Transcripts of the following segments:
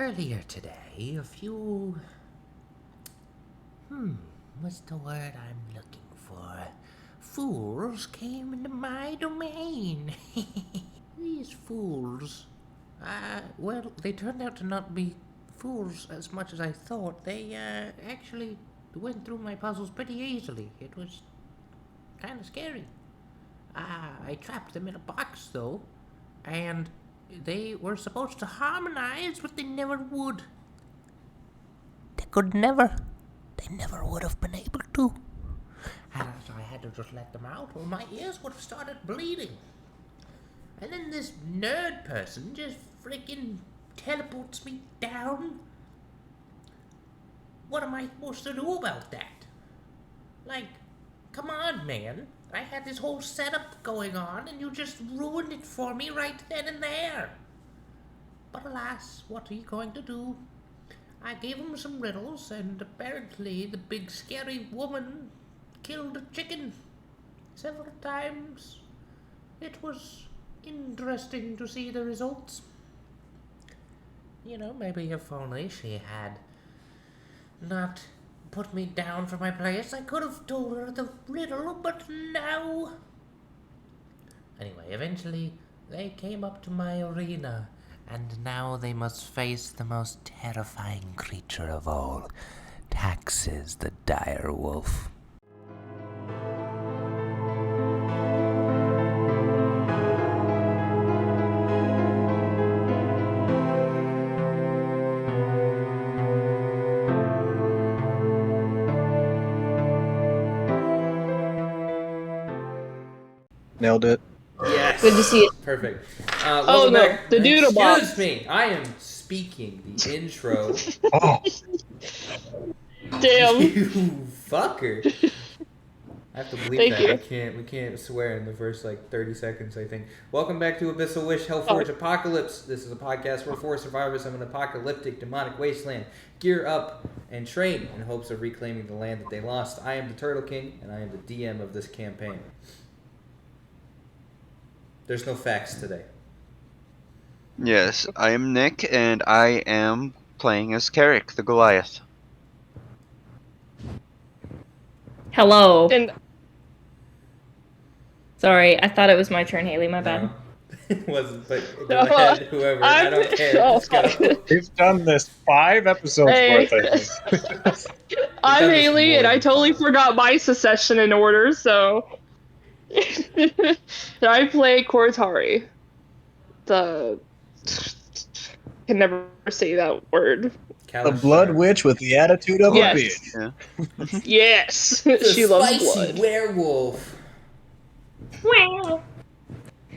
Earlier today, a few... what's the word I'm looking for? Fools came into my domain. These fools... well, they turned out to not be fools as much as I thought. They, actually went through my puzzles pretty easily. It was kind of scary. I trapped them in a box, though, and they were supposed to harmonize, but they never would. They never would have been able to. And so I had to just let them out, or my ears would have started bleeding. And then this nerd person just freaking teleports me down. What am I supposed to do about that? Like, come on, man. I had this whole setup going on, and you just ruined it for me right then and there. But alas, what are you going to do? I gave him some riddles, and apparently the big scary woman killed a chicken several times. It was interesting to see the results. You know, maybe if only she had not put me down for my place, I could have told her the riddle, but no. Anyway, eventually, they came up to my arena, and now they must face the most terrifying creature of all, Taxes the dire wolf. Nailed it. Yes. Good to see it. Perfect. Oh, no, back. the doodle box. Excuse me. I am speaking the intro. Oh, Damn. You fucker. I have to believe Thank that. you. We can't swear in the first 30 seconds, I think. Welcome back to Abyssal Wish Hellforged Apocalypse. This is a podcast where 4 survivors of an apocalyptic demonic wasteland gear up and train in hopes of reclaiming the land that they lost. I am the Turtle King, and I am the DM of this campaign. There's no facts today. Yes, I am Nick, and I am playing as Carrick, the Goliath. Hello. And Sorry, I thought it was my turn, Haley. My bad. No, it wasn't, but go ahead, whoever. I don't care. Let's go. we've done this 5 episodes Hey. worth, I think. I'm done this Haley, more and I than totally five. forgot my secession in order, so... And I play Cortari. The... can never say that word. The blood witch with the attitude of Yes. a bitch. Yeah. Yes! The She loves spicy blood. werewolf.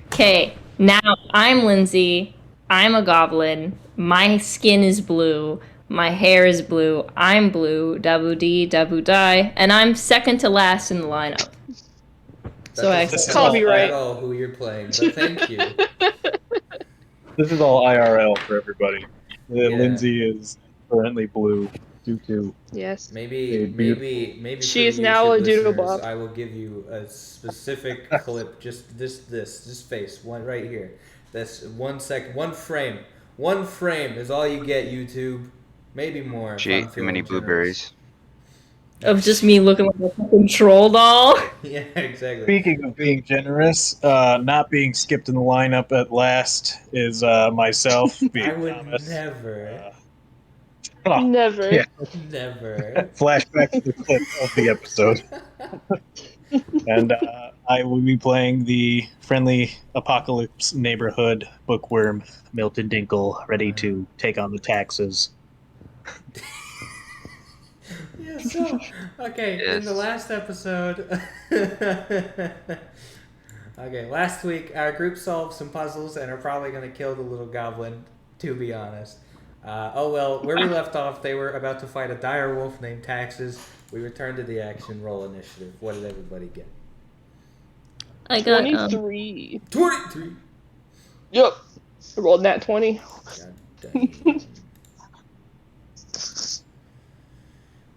Okay, now I'm Lindsay. I'm a goblin. My skin is blue. My hair is blue. I'm blue. Dabu dee, dabu die. And I'm second to last in the lineup. So I That doesn't Copyright. at all who you're playing, but thank you. This is all IRL for everybody. Yeah. Lindsay is currently blue due to... Yes. Maybe She for is you now YouTube a doodle listeners, bop. I will give you a specific clip, just this face, one right here. That's 1 second, one frame is all you get, YouTube. Maybe more. if She I'm ate too feeling many generous. blueberries. Of just me looking like a fucking troll doll. Yeah, exactly. Speaking of being generous, not being skipped in the lineup at last is myself, being I would Thomas. never, Oh, Never. yeah. never. Flashback to the clip of the episode. And I will be playing the friendly apocalypse neighborhood bookworm, Milton Dinkle, ready to take on the taxes. Yeah, so, okay, in the Yes. last episode... Okay, last week our group solved some puzzles and are probably going to kill the little goblin, to be honest. Oh well, where we left off, they were about to fight a dire wolf named Taxes. We returned to the action, roll initiative. What did everybody get? I got 23. 23! Yep. I rolled nat 20. God dang.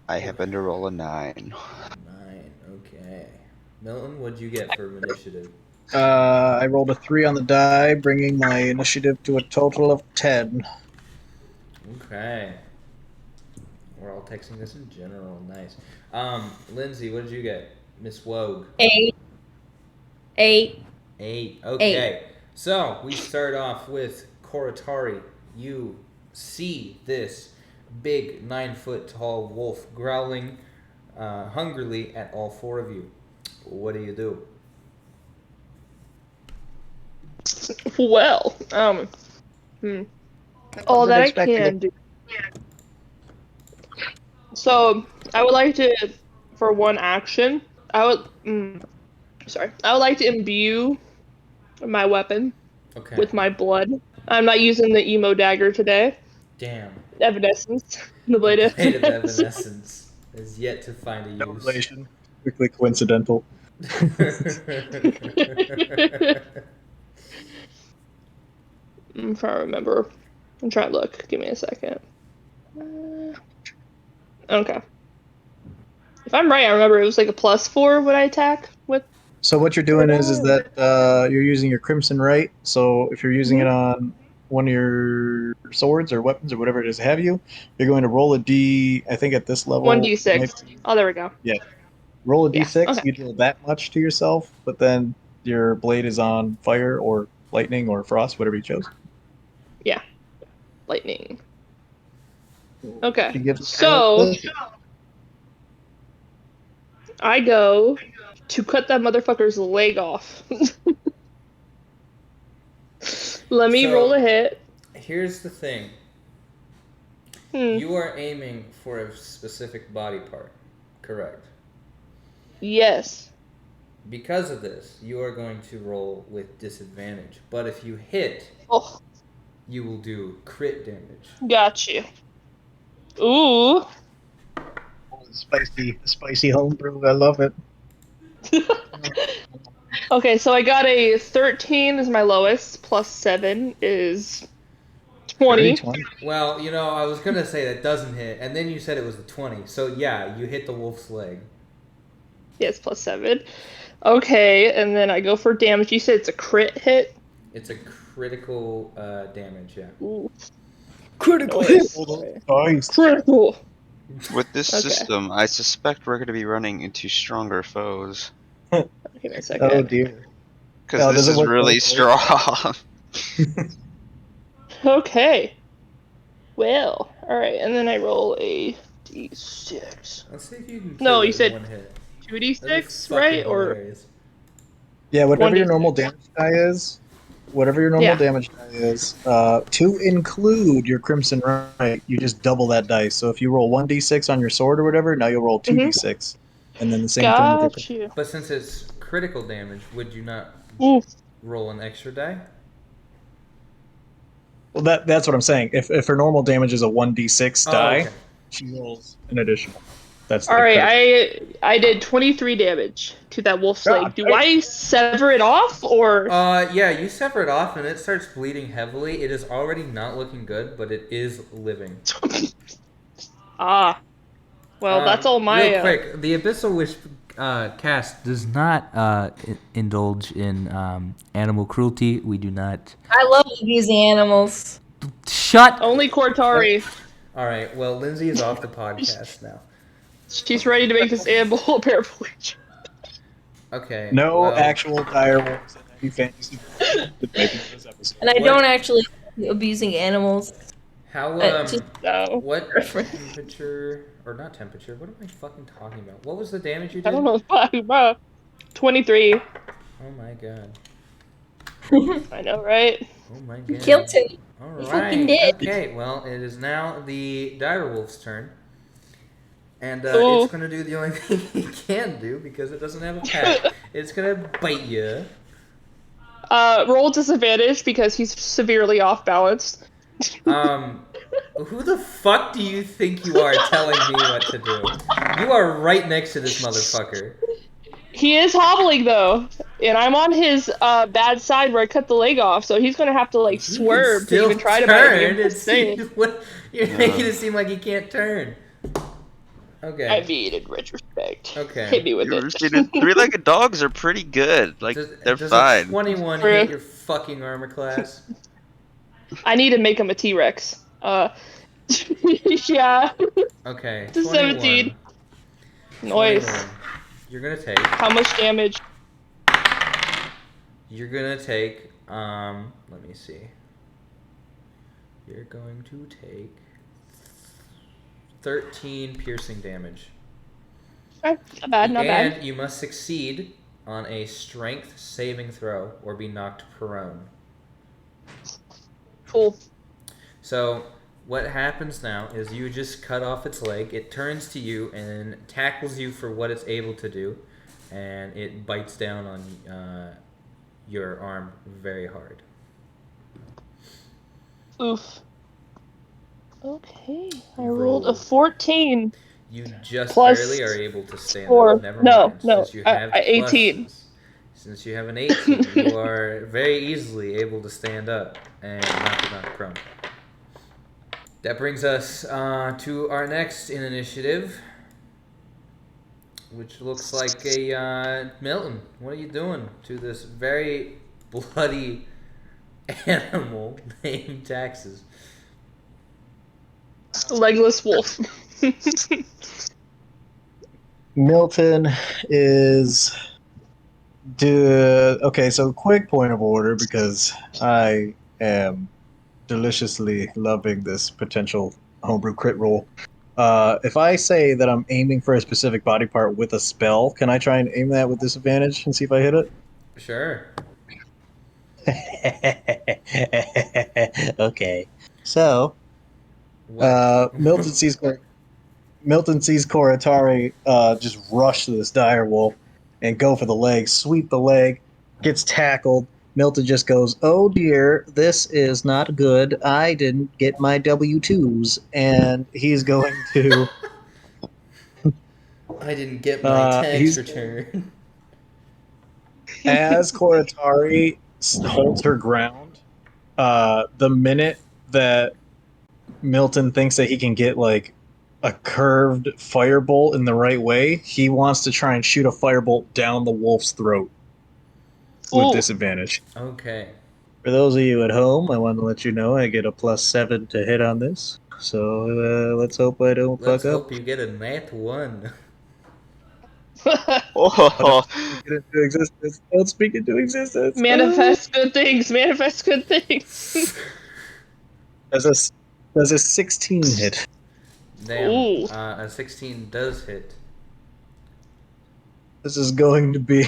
I happen to roll a 9. 9, okay. Milton, what'd you get for initiative? I rolled a 3 on the die, bringing my initiative to a total of 10. Okay. We're all texting this in general. Nice. Lindsay, what did you get? Miss Wogue. 8. 8. 8. Okay. So we start off with Koratari. You see this big 9-foot tall wolf growling hungrily at all four of you. What do you do? Well, all that I can do. So I would like to, for one action, I would like to imbue my weapon Okay. with my blood. I'm not using the emo dagger today. Damn. Evanescence. The blade of Blade of Evanescence is yet to find a No use. relation. Strictly coincidental. I'm trying to remember. I'm trying to look. Give me a second. Okay. If I'm right, I remember it was like a +4 when I attack with. So what you're doing is that you're using your Crimson Right. So if you're using it on one of your swords or weapons or whatever it is, have you're going to roll a D. I think at this level, 1d6. Oh, there we go. Yeah, roll a Yeah, D6. okay. You deal that much to yourself, but then your blade is on fire or lightning or frost, whatever you chose. Yeah. Lightning. She Okay. gives So I go to cut that motherfucker's leg off. Let me So- roll a hit. Here's the thing. You are aiming for a specific body part, correct? Yes. Because of this, you are going to roll with disadvantage. But if you hit, Oh, you will do crit damage. got you. Ooh. Spicy homebrew. I love it. Okay, so I got a 13 is my lowest, +7 is 20. 20. Well, I was going to say that doesn't hit, and then you said it was a 20. So, yeah, you hit the wolf's leg. Yes, +7. Okay, and then I go for damage. You said it's a crit hit? It's a critical damage, yeah. Ooh. Critical Nice. Nice. Critical. With this Okay. system, I suspect we're going to be running into stronger foes. Give me a second. Oh dear. Because Oh, this does it is work really both ways? strong. Okay. Well, alright, and then I roll a d6. Let's see if you can No, kill you it in said one hit. 2d6, That'd be fucking right? Or hilarious. Yeah, whatever your 1d6. normal damage die is, to include your Crimson Right, you just double that dice. So if you roll 1d6 on your sword or whatever, now you'll roll 2d6. And then the same thing with got your... you. But since it's critical damage, would you not Ooh. roll an extra die? Well, that's what I'm saying. If her normal damage is a 1d6 die, okay. she rolls an additional. That's the Alright, critical. I did 23 damage to that wolf's God, leg. Do I sever it off, or... Yeah, you sever it off and it starts bleeding heavily. It is already not looking good, but it is living. Ah. Well, that's all my... Real quick, the Abyssal Wish cast does not indulge in animal cruelty. We do not. I love abusing animals. Shut. Only Cortari. All right. Well, Lindsay is off the podcast now. She's ready to make this animal a paraplegic. Okay. No well, actual dire wolves in any fantasy to make it this episode. And I What? don't actually like abusing animals. How just- No. what Reference. temperature or not temperature? What am I fucking talking about? What was the damage you did? I don't know what I'm talking about. 23. Oh my god. I know, right? Oh my god. Killed him. All He right. fucking did. Okay. Well, it is now the dire wolf's turn. And Ooh. it's gonna do the only thing he can do because it doesn't have a pack. It's gonna bite you. Roll disadvantage because he's severely off balance. Who the fuck do you think you are telling me what to do? You are right next to this motherfucker. He is hobbling though, and I'm on his bad side where I cut the leg off, so he's gonna have to like He can swerve to still even try to bite me. turn. I'm It just saying. seems- You're making it seem like he can't turn. Okay. I mean, in retrospect. Okay. Hit me with You ever it. seen it? Three-legged dogs are pretty good. Like, they're does fine. A 21 True. hit your fucking armor class? I need to make him a T-Rex. Yeah. Okay, To 17. 21. Nice. You're gonna take. How much damage? You're gonna take. Let me see. You're going to take 13 piercing damage. Okay, not bad, not bad. And you must succeed on a strength saving throw or be knocked prone. Cool. So what happens now is you just cut off its leg. It turns to you and tackles you for what it's able to do, and it bites down on your arm very hard. Oof. Okay, I You rolled a rolled. 14. You just Plus barely are able to stand 4. up. Never No, mind. no, Since you have 18. pluses. Since you have an 18, you are very easily able to stand up and not be knocked prone. That brings us to our next in initiative, which looks like a Milton. What are you doing to this very bloody animal named Taxes? Legless wolf. Milton is okay, so quick point of order because I am deliciously loving this potential homebrew crit roll. If I say that I'm aiming for a specific body part with a spell, can I try and aim that with disadvantage and see if I hit it? Sure. Okay. So, What? Milton sees Koratari just rush to this dire wolf and go for the leg, sweep the leg, gets tackled. Milton just goes, "Oh dear, this is not good. I didn't get my W-2s," and he's going to. I didn't get my tax He's return. as Koratari holds her ground. The minute that Milton thinks that he can get like a curved firebolt in the right way, he wants to try and shoot a firebolt down the wolf's throat with Ooh. disadvantage. Okay. For those of you at home, I want to let you know I get a +7 to hit on this. So let's hope I don't Let's fuck up. hope you get a nat 1. Oh, Speak it into existence. Don't speak it into existence. Manifest good things. Manifest good things. Does a 16 hit? Damn. Ooh. A 16 does hit. This is going to be.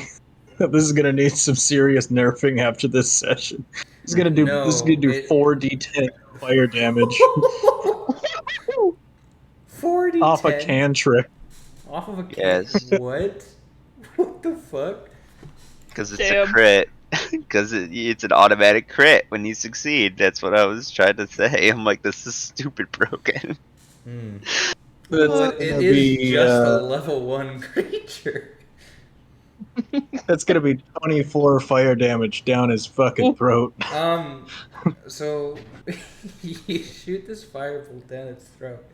This is gonna need some serious nerfing after this session. This is gonna do. No, this is gonna do it- 4d10 fire damage 40 off a cantrip. Off of a can. Yes. What? What the fuck? because it's Damn. a crit. Because it's an automatic crit when you succeed. That's what I was trying to say. I'm like, this is stupid broken. Hmm. That's Well, it gonna is be, just a level 1 creature. That's gonna be 24 fire damage down his fucking throat. So you shoot this firebolt down its throat,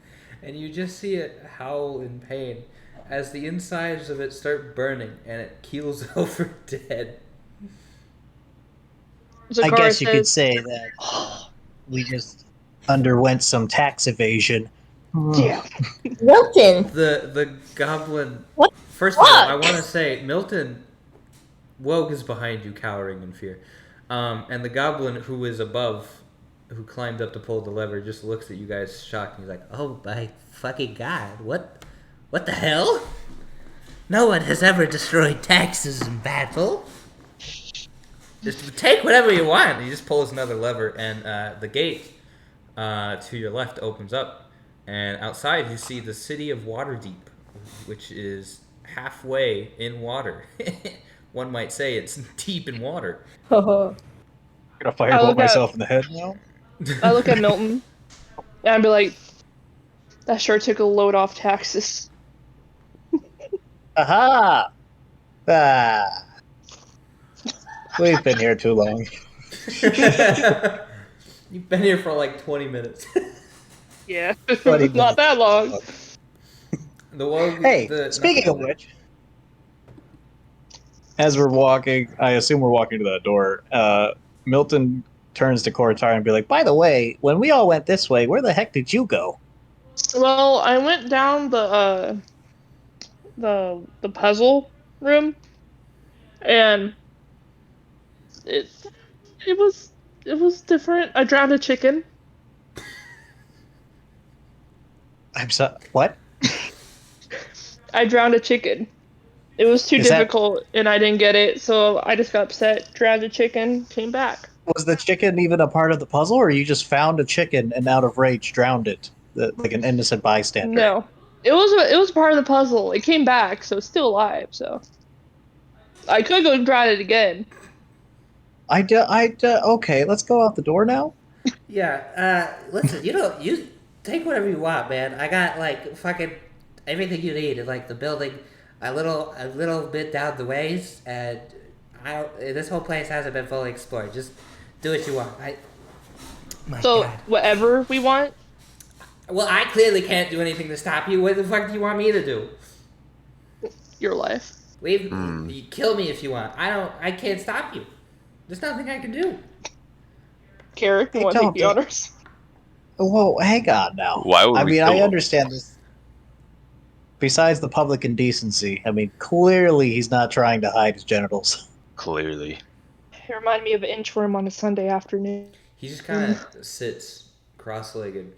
and you just see it howl in pain as the insides of it start burning, and it keels over dead. I Zakara guess you could says, say that we just underwent some tax evasion. Yeah. Milton, The goblin. What? First of all, I Fuck. want to say Milton. Wogue is behind you, cowering in fear, and the goblin who is above, who climbed up to pull the lever, just looks at you guys shocked. And he's like, "Oh my fucking god! What the hell? No one has ever destroyed taxes in battle. Just take whatever you want." He just pulls another lever, and the gate to your left opens up, and outside you see the city of Waterdeep, which is halfway in water. One might say it's deep in water. I'm gonna I firebolt look at- myself in the head now. I look at Milton, and I'd be like, that sure took a load off taxes. Aha! Ah. We've been here too long. You've been here for like 20 minutes. Yeah. 20 Not that long. The Wogue, Hey, speaking of which, as we're walking, I assume we're walking to that door. Milton turns to Koratari and be like, by the way, when we all went this way, where the heck did you go? Well, I went down the puzzle room, and it it was different. I drowned a chicken. I'm sorry, what? I drowned a chicken. It was too Is that- difficult, and I didn't get it, so I just got upset, drowned a chicken, came back. Was the chicken even a part of the puzzle, or you just found a chicken and out of rage drowned it? Like an innocent bystander? No. It was part of the puzzle. It came back, so it's still alive, so. I could go drown it again. Okay, let's go out the door now. Yeah, listen, you take whatever you want, man. I got, like, fucking everything you need in, like, the building a little bit down the ways, and this whole place hasn't been fully explored. Just do what you want. My So, God. whatever we want. Well, I clearly can't do anything to stop you. What the fuck do you want me to do? Your life. You kill me if you want. I can't stop you. There's nothing I can do. Carrick, you Hey, want to take don't the do- honors? Whoa, hang on now. Why would I we mean, kill I him? understand this. Besides the public indecency, I mean, clearly he's not trying to hide his genitals. Clearly. It reminded me of an inchworm on a Sunday afternoon. He just kind of sits cross-legged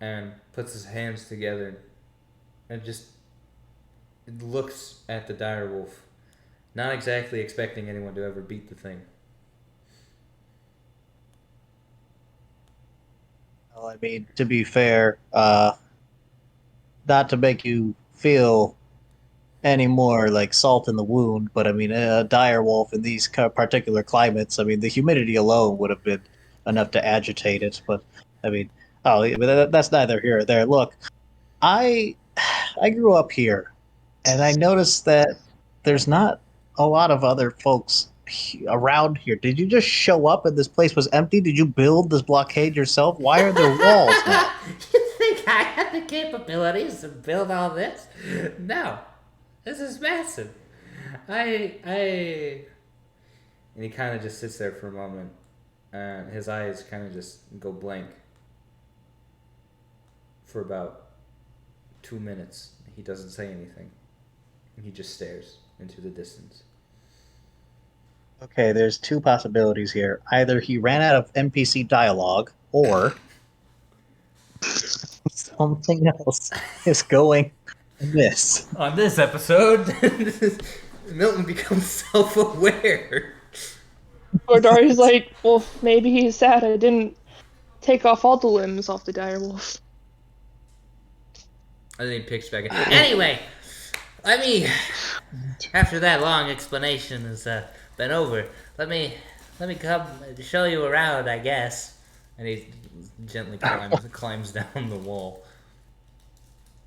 and puts his hands together and just looks at the direwolf, not exactly expecting anyone to ever beat the thing. Well, I mean, to be fair, not to make you feel any more like salt in the wound, but I mean, a dire wolf in these particular climates, I mean, the humidity alone would have been enough to agitate it. But I mean, but that's neither here or there. Look, I grew up here, and I noticed that there's not a lot of other folks around here. Did you just show up and this place was empty? Did you build this blockade yourself? Why are there walls now? You think I had the capabilities to build all this? No. This is massive. And he kind of just sits there for a moment. His eyes kind of just go blank for about 2 minutes. He doesn't say anything. He just stares into the distance. Okay, there's two possibilities here. Either he ran out of NPC dialogue, or something else is going amiss. On this episode, Milton becomes self-aware. Or Dari's like, well, maybe he's sad I didn't take off all the limbs off the direwolf. And then he picks back in. Anyway, after that long explanation has been over, let me come show you around, I guess. And he gently climbs down the wall.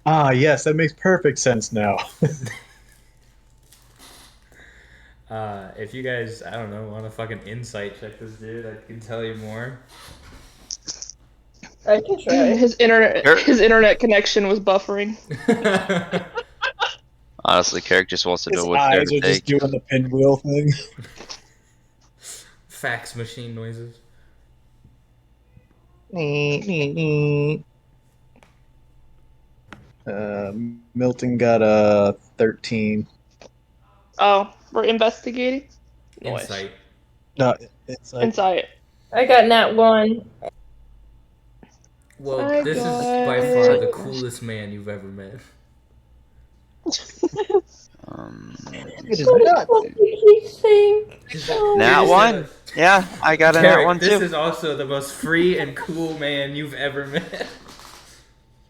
Ah, yes, that makes perfect sense now. If you guys, I don't know, want to fucking insight check this dude, I can tell you more. I can try. His internet connection was buffering. Honestly, Carrick just wants to His know what's there eyes to are just take. doing the pinwheel thing. Fax machine noises. Milton got a 13. Oh, we're investigating? Insight. No, it's like Insight. I got nat 1. Well, I this is got by far it. the coolest man you've ever met. it is nuts. What did he think? Nat one? Yeah, I got a nat Carrick, one this too. is also the most free and cool man you've ever met.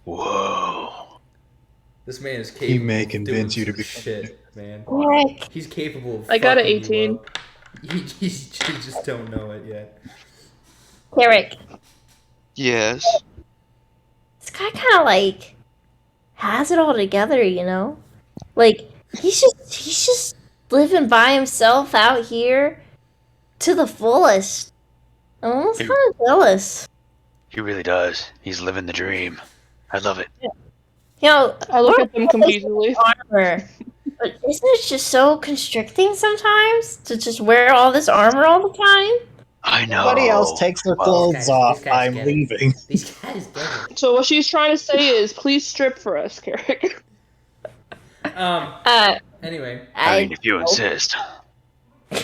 Whoa. This man is capable. may of convince doing you to some become shit, man. Heck. He's capable of. I got an fucking you 18. up. You just don't know it yet. Carrick, Yes. this guy kind of like has it all together, you know? Like he's just living by himself out here to the fullest. I'm almost kind of jealous. He really does. He's living the dream. I love it. You know, I look we're at them always confusingly. armor. But isn't it just so constricting sometimes to just wear all this armor all the time? I know. Everybody else takes their Well, clothes These off. guys I'm get it. leaving. These guys get it. So what she's trying to say is, please strip for us, Carrick. Anyway, I mean, if you insist.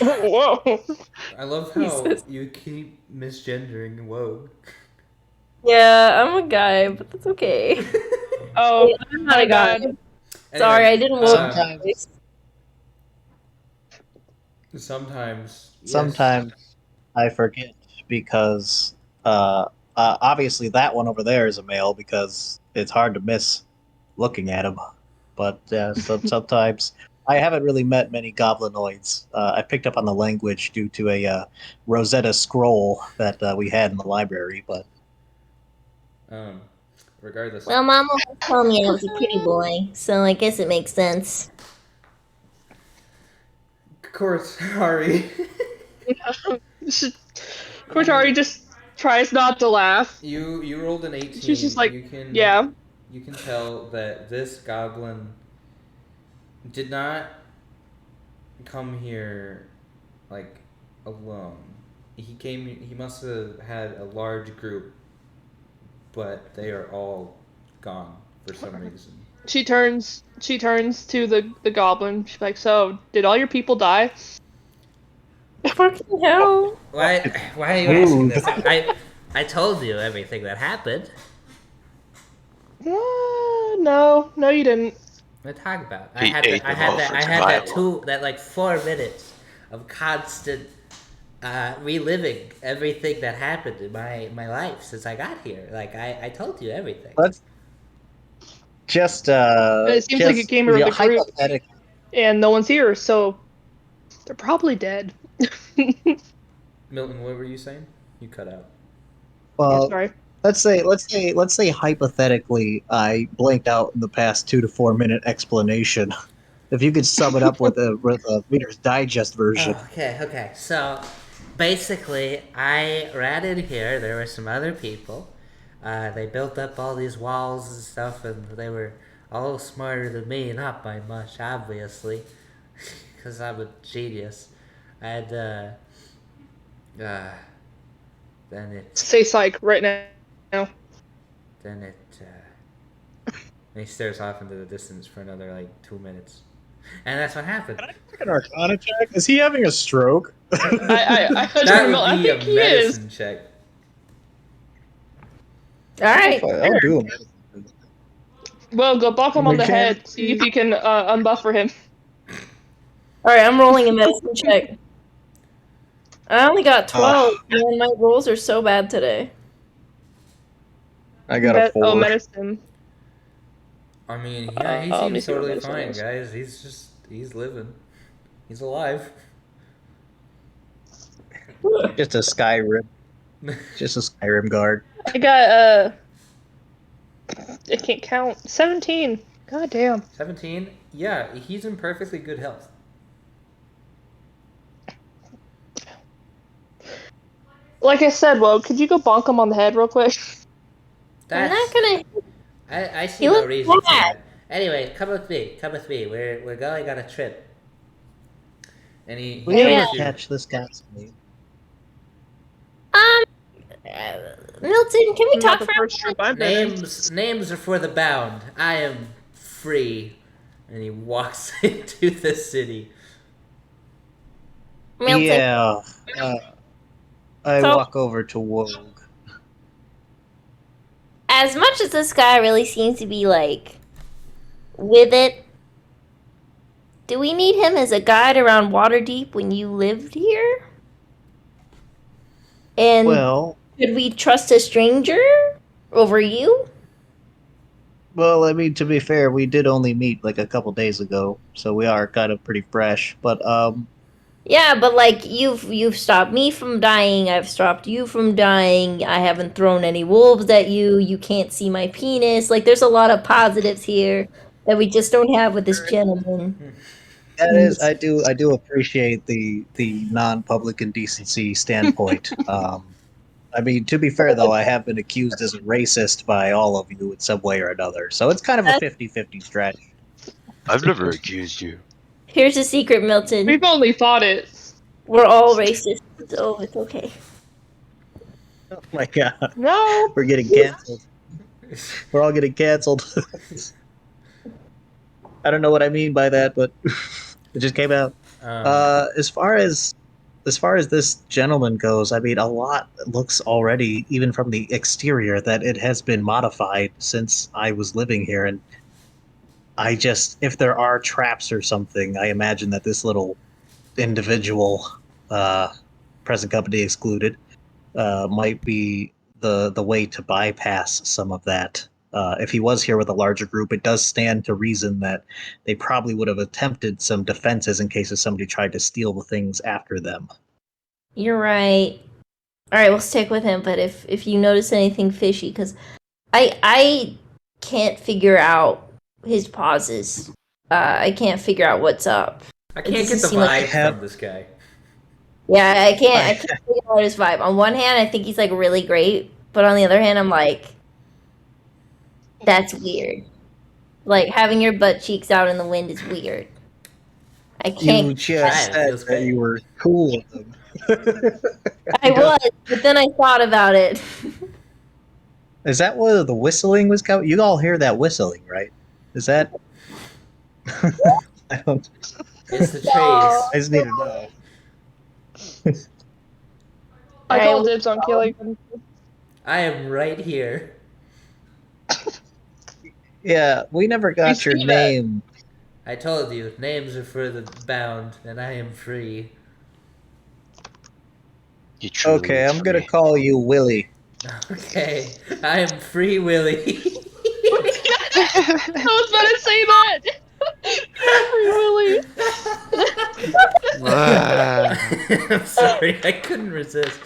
Whoa. I love how Jesus. you keep misgendering. Whoa. Yeah, I'm a guy, but that's okay. Oh, I'm not my a guy. God. Sorry, I didn't want Sometimes- Sometimes. yes. Sometimes I forget because obviously that one over there is a male because it's hard to miss looking at him. But sometimes I haven't really met many goblinoids. I picked up on the language due to a Rosetta scroll that we had in the library. But Regardless. Well, Mom always told me I was a pretty boy, so I guess it makes sense. Cortari. Cortari just tries not to laugh. You rolled an 18. She's just like, you can yeah. You can tell that this goblin did not come here like alone. He must have had a large group, but they are all gone for some reason. She turns to the goblin. She's like, so, did all your people die? Fucking hell. Why are you asking this? I told you everything that happened. No, you didn't. What talk about? He ate them all for survival. That 4 minutes of constant reliving everything that happened in my life since I got here. Like I told you everything. let's just It seems like just, it came here with a group. hypothetically. And no one's here, so they're probably dead. Milton, what were you saying? You cut out. Well, Sorry. let's say hypothetically, I blanked out in the past 2 to 4 minute explanation. If you could sum it up with a Reader's Digest version. Oh, okay. So basically, I ran in here. There were some other people. They built up all these walls and stuff, and they were all smarter than me. Not by much, obviously, because I'm a genius. And then it Say psych right now. then he stares off into the distance for another like 2 minutes, and that's what happened. Can I make an Arcana check? Is he having a stroke? I That would be think a he is. medicine check. Alright. I'll do him. Well, go bonk him on the Okay. head. See if you can unbuffer him. Alright, I'm rolling a medicine check. I only got 12, and my rolls are so bad today. I got a 4. Oh, medicine. I mean, yeah, he let me seems see what totally medicine fine, is. guys. He's living. He's alive. Just a Skyrim. Just a Skyrim guard. I got I can't count. 17. God damn. 17. Yeah, he's in perfectly good health. Like I said, well, could you go bonk him on the head real quick? I'm not gonna. I see You no look reason for bad. that. Anyway, come with me. We're going on a trip. And he We Yeah. never catch this guy's name. Milton, can we Not talk the for first trip I've been in. Names are for the bound. I am free. And he walks into the city. Milton? Yeah. I So- walk over to Wogue. As much as this guy really seems to be, like, with it, do we need him as a guide around Waterdeep when you lived here? And Well, could we trust a stranger over you? I mean, to be fair, we did only meet like a couple days ago, so we are kind of pretty fresh. But Yeah, but like you've stopped me from dying, I've stopped you from dying, I haven't thrown any wolves at you, you can't see my penis. Like there's a lot of positives here that we just don't have with this gentleman. that is, I do appreciate the non-public indecency standpoint. I mean, to be fair though, I have been accused as a racist by all of you in some way or another, so it's kind of a 50-50 strategy. I've never accused you. Here's a secret, Milton. We've only thought it. We're all racist, so it's okay. Oh my god. No. We're getting canceled. We're all getting canceled. I don't know what I mean by that, but it just came out. Um, As far as this gentleman goes, I mean, a lot looks already, even from the exterior, that it has been modified since I was living here. And if there are traps or something, I imagine that this little individual, uh, present company excluded, might be the way to bypass some of that. If he was here with a larger group, it does stand to reason that they probably would have attempted some defenses in case if somebody tried to steal the things after them. You're right. All right, we'll stick with him. But if you notice anything fishy, because I can't figure out his pauses. I can't figure out what's up. I It can't get doesn't the seem like- vibe from this guy. Yeah, I can't figure out his vibe. On one hand, I think he's like really great, but on the other hand, I'm like, that's weird. Like having your butt cheeks out in the wind is weird. I can't. You just It said feels that great. you were cool with them. I was, but then I thought about it. Is that where the whistling was coming? You all hear that whistling, right? Is that? I don't. It's the No. I just need to know. I Alright, call dibs on killing him. I am right here. Yeah, we never got You your see that? name. I told you, names are for the bound, and I am free. You truly Okay, I'm gonna free. call you Willie. Okay, I am free, Willie. I was about to say that. Free Willy. I'm sorry, I couldn't resist.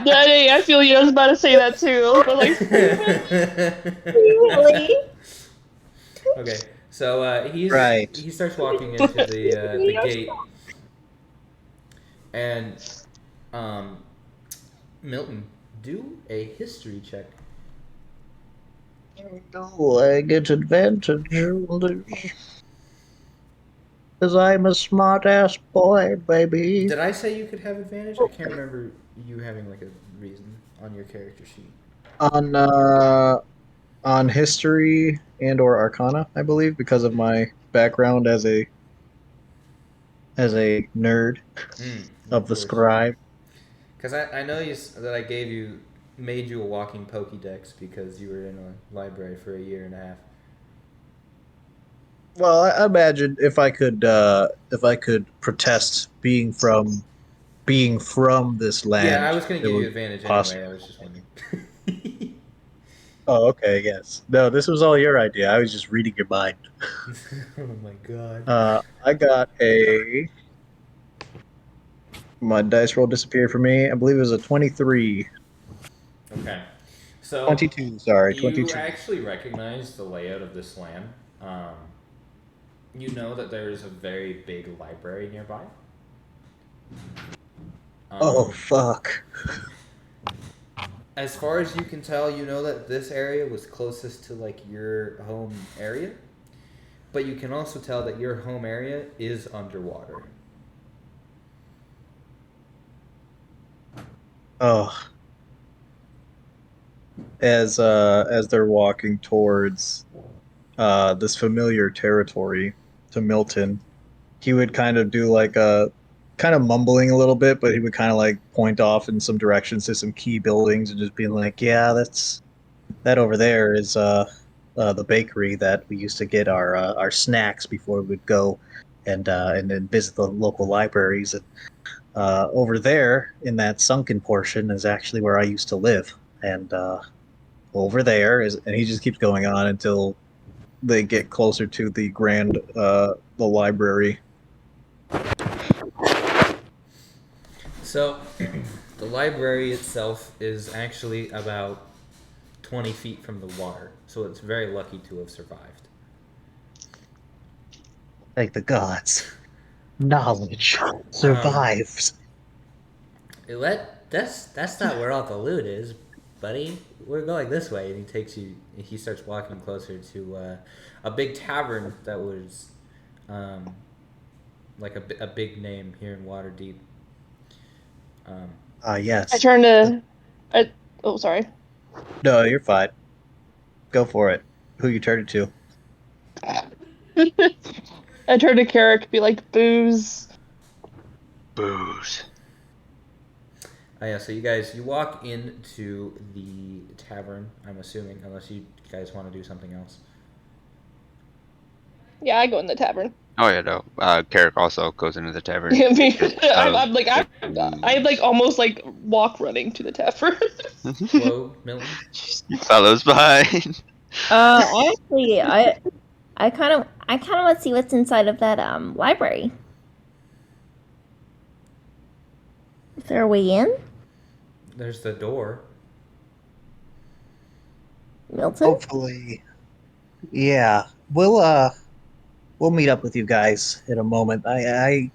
Daddy, I feel you. I was about to say that too. But like, really? Okay, so Right. he starts walking into the gate, and Milton, do a history check. No, I get advantage because I'm a smart ass boy, baby. Did I say you could have advantage? I can't remember you having like a reason on your character sheet. On history and or arcana, I believe, because of my background as a nerd of the scribe. Because I know that I made you a walking Pokédex because you were in a library for a year and a half. Well, I imagine if I could protest being from this land. Yeah, I was going to it give you would advantage possibly- anyway. I was just wondering. Oh, okay, yes. No, this was all your idea. I was just reading your mind. Oh my god. I got my dice roll disappeared for me. I believe it was a 23. Okay. So 22, sorry, you 22. actually recognize the layout of this land. You know that there is a very big library nearby. Oh, fuck. As far as you can tell, you know that this area was closest to like your home area, but you can also tell that your home area is underwater. Oh. As they're walking towards this familiar territory to Milton, he would kind of do like a kind of mumbling a little bit, but he would kind of like point off in some directions to some key buildings and just being like, "Yeah, that over there is the bakery that we used to get our snacks before we would go and then visit the local libraries. And over there in that sunken portion is actually where I used to live. And over there is, and he just keeps going on until they get closer to the the library. So, the library itself is actually about 20 feet from the water, so it's very lucky to have survived. Thank the gods. Knowledge survives. That's not where all the loot is, buddy. We're going this way, and he starts walking closer to a big tavern that was like a big name here in Waterdeep. Yes. I turn to. Oh, sorry. No, you're fine. Go for it. Who you turn it to? I turn to Carrick, be like, booze. Booze. Oh yeah, so you walk into the tavern, I'm assuming, unless you guys want to do something else. Yeah, I go in the tavern. Oh yeah, no. Carrick also goes into the tavern. I mean, Oh, I'm like almost like walk running to the tavern. Whoa, Milton. He follows behind. Actually, I kind of want to see what's inside of that library. Is there a way in, There's the door. Milton? Hopefully. Yeah. We'll meet up with you guys in a moment. I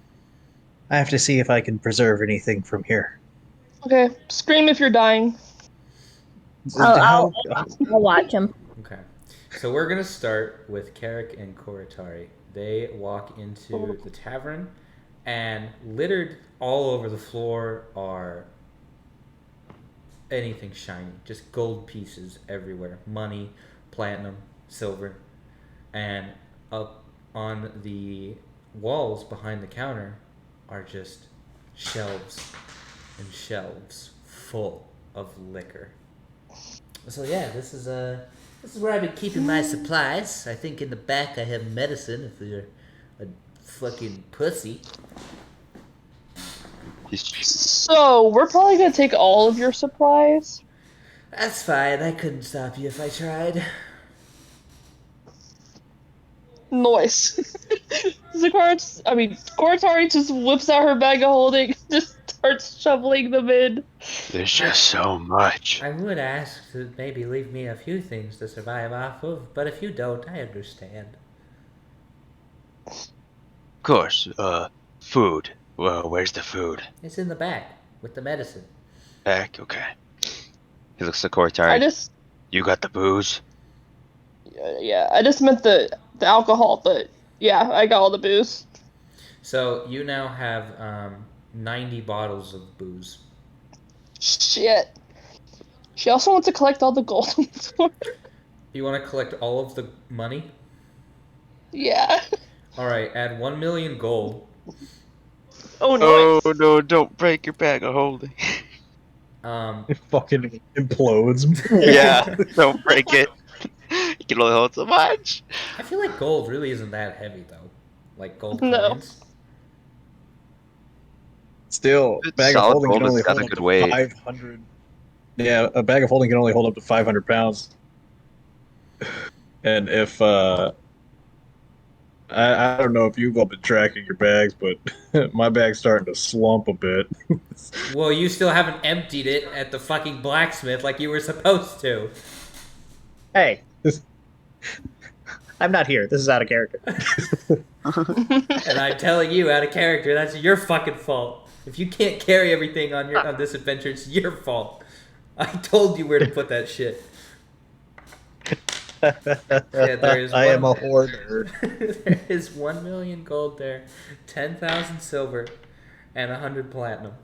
have to see if I can preserve anything from here. Okay, scream if you're dying. I'll watch him. Okay. So we're gonna start with Carrick and Koratari. They walk into the tavern, and littered all over the floor are anything shiny, just gold pieces everywhere, money, platinum, silver, and up on the walls behind the counter are just shelves and shelves full of liquor. So yeah, this is where I've been keeping my supplies. I think in the back I have medicine if you're a fucking pussy. So we're probably gonna take all of your supplies. That's fine. I couldn't stop you if I tried. Noise. Koratari just whips out her bag of holding, just starts shoveling them in. There's just so much. I would ask to maybe leave me a few things to survive off of, but if you don't, I understand. Of course. Food. Well, where's the food? It's in the back with the medicine. Back. Okay. He looks at Koratari. I just, You got the booze? yeah, I just meant the alcohol, but yeah, I got all the booze. So you now have 90 bottles of booze. Shit. She also wants to collect all the gold on the floor. You want to collect all of the money? Yeah. All right, add 1 million gold. Oh no. Oh no! Don't break your bag of holding. It fucking implodes. Yeah. Don't break it. You can only hold so much. I feel like gold really isn't that heavy though. Like gold No. coins. Still, It's bag of solid holding can gold, only it's got hold a up good to weight. 500. Yeah, a bag of holding can only hold up to 500 pounds. And if I don't know if you've all been tracking your bags, but my bag's starting to slump a bit. Well, you still haven't emptied it at the fucking blacksmith like you were supposed to. Hey, I'm not here. This is out of character. And I'm telling you, out of character, that's your fucking fault. If you can't carry everything on this adventure, it's your fault. I told you where to put that shit. Yeah, there is I am a hoarder. There is 1 million gold there, 10,000 silver, and 100 platinum.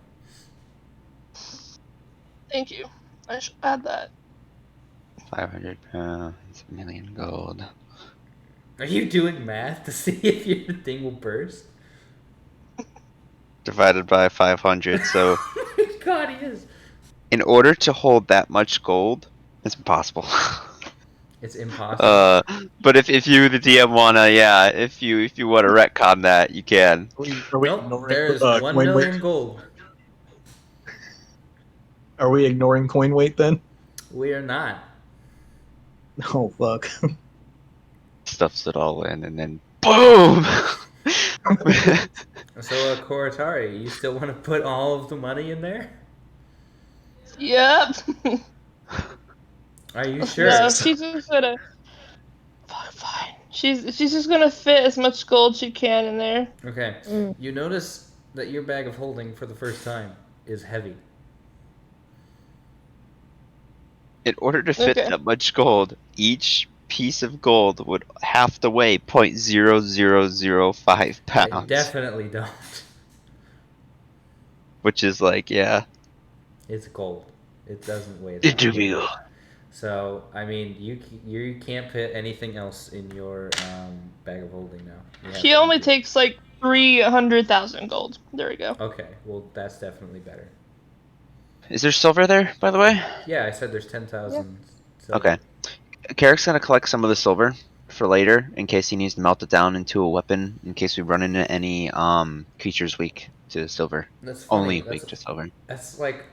Thank you. I should add that. 500 pounds, a million gold. Are you doing math to see if your thing will burst? Divided by 500. So, Oh my god, he is. in order to hold that much gold, it's impossible. It's impossible. But if you, the DM, wanna, yeah, if you wanna retcon that, you can. Are we Nope, ignoring there is coin 1 weight? million gold. Are we ignoring coin weight then? We are not. Oh fuck! Stuffs it all in, and then boom. So, Koratari, you still want to put all of the money in there? Yep. Are you sure? No, she's just gonna. Fine. She's just gonna fit as much gold she can in there. Okay. Mm. You notice that your bag of holding for the first time is heavy. In order to fit Okay. that much gold, each piece of gold would have to weigh 0.0005 I pounds. definitely don't. which is like, yeah. It's gold. It doesn't weigh It that do much. be. So I mean, you can't put anything else in your bag of holding now. You have He to only empty it. takes like 300,000 gold. There we go. Okay, well that's definitely better. Is there silver there, by the way? Yeah, I said there's 10,000. Okay. Carrick's gonna collect some of the silver for later in case he needs to melt it down into a weapon in case we run into any creatures weak to silver. That's funny. Only weak to silver. That's like.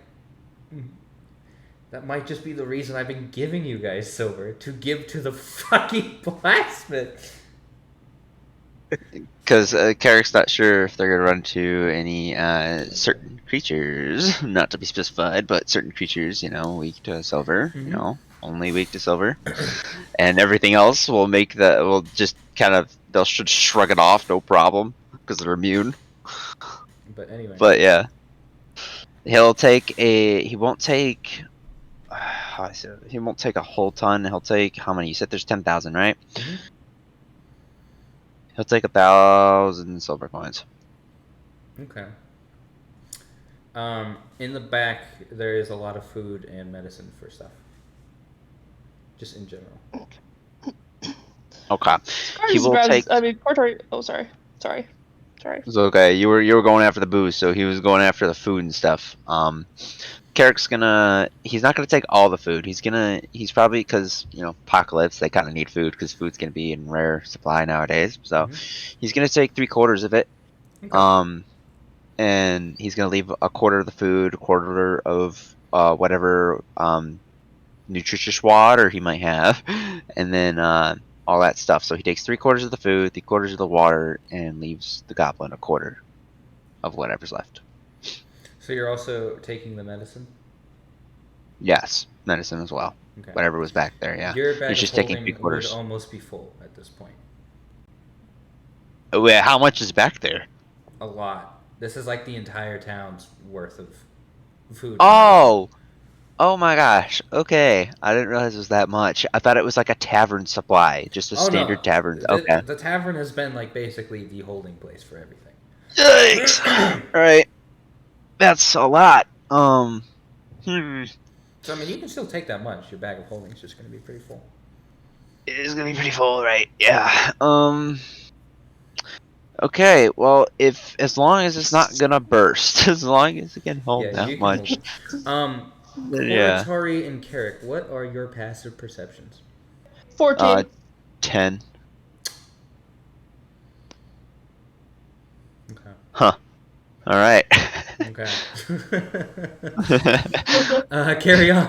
That might just be the reason I've been giving you guys silver to give to the fucking blacksmith. Because Carrick's not sure if they're gonna run into any certain creatures, not to be specified, but certain creatures, you know, weak to silver, Mhm. you know, only weak to silver, and everything else will just kind of they'll should shrug it off, no problem, because they're immune. But anyway. But yeah, he won't take he won't take a whole ton. He'll take how many? You said there's 10,000, right? Mhm. He'll take 1,000 silver coins. Okay. In the back, there is a lot of food and medicine for stuff. Just in general. Okay. He Just will grabs, take. I mean, Portori. Oh, sorry. It's okay. You were going after the booze, so he was going after the food and stuff. Carrick's he's not gonna take all the food. He's probably, because, you know, apocalypse, they kind of need food because food's gonna be in rare supply nowadays. So he's gonna take 3/4 of it. Okay. And he's gonna leave a quarter of the food, a quarter of whatever nutritious water he might have, and then all that stuff. So he takes 3/4 of the food, 3/4 of the water, and leaves the goblin a quarter of whatever's left. So you're also taking the medicine? Yes, medicine as well. Okay. Whatever was back there, yeah. Your bag He's of just taking holding 3/4. would almost be full at this point. Wait, how much is back there? A lot. This is like the entire town's worth of food. Oh! Oh my gosh. Okay. I didn't realize it was that much. I thought it was like a tavern supply. Just a standard tavern. Okay. The tavern has been like basically the holding place for everything. Yikes! Alright. That's a lot. So I mean, you can still take that much. Your bag of holding is just going to be pretty full. It is gonna be pretty full, right? Yeah. Okay, well, as long as it's not gonna burst, as long as it can hold Yeah, that you can much. hold. Yeah. Tori and Carrick, what are your passive perceptions? 14. 10. Okay. Huh. All right. Okay. Carry on.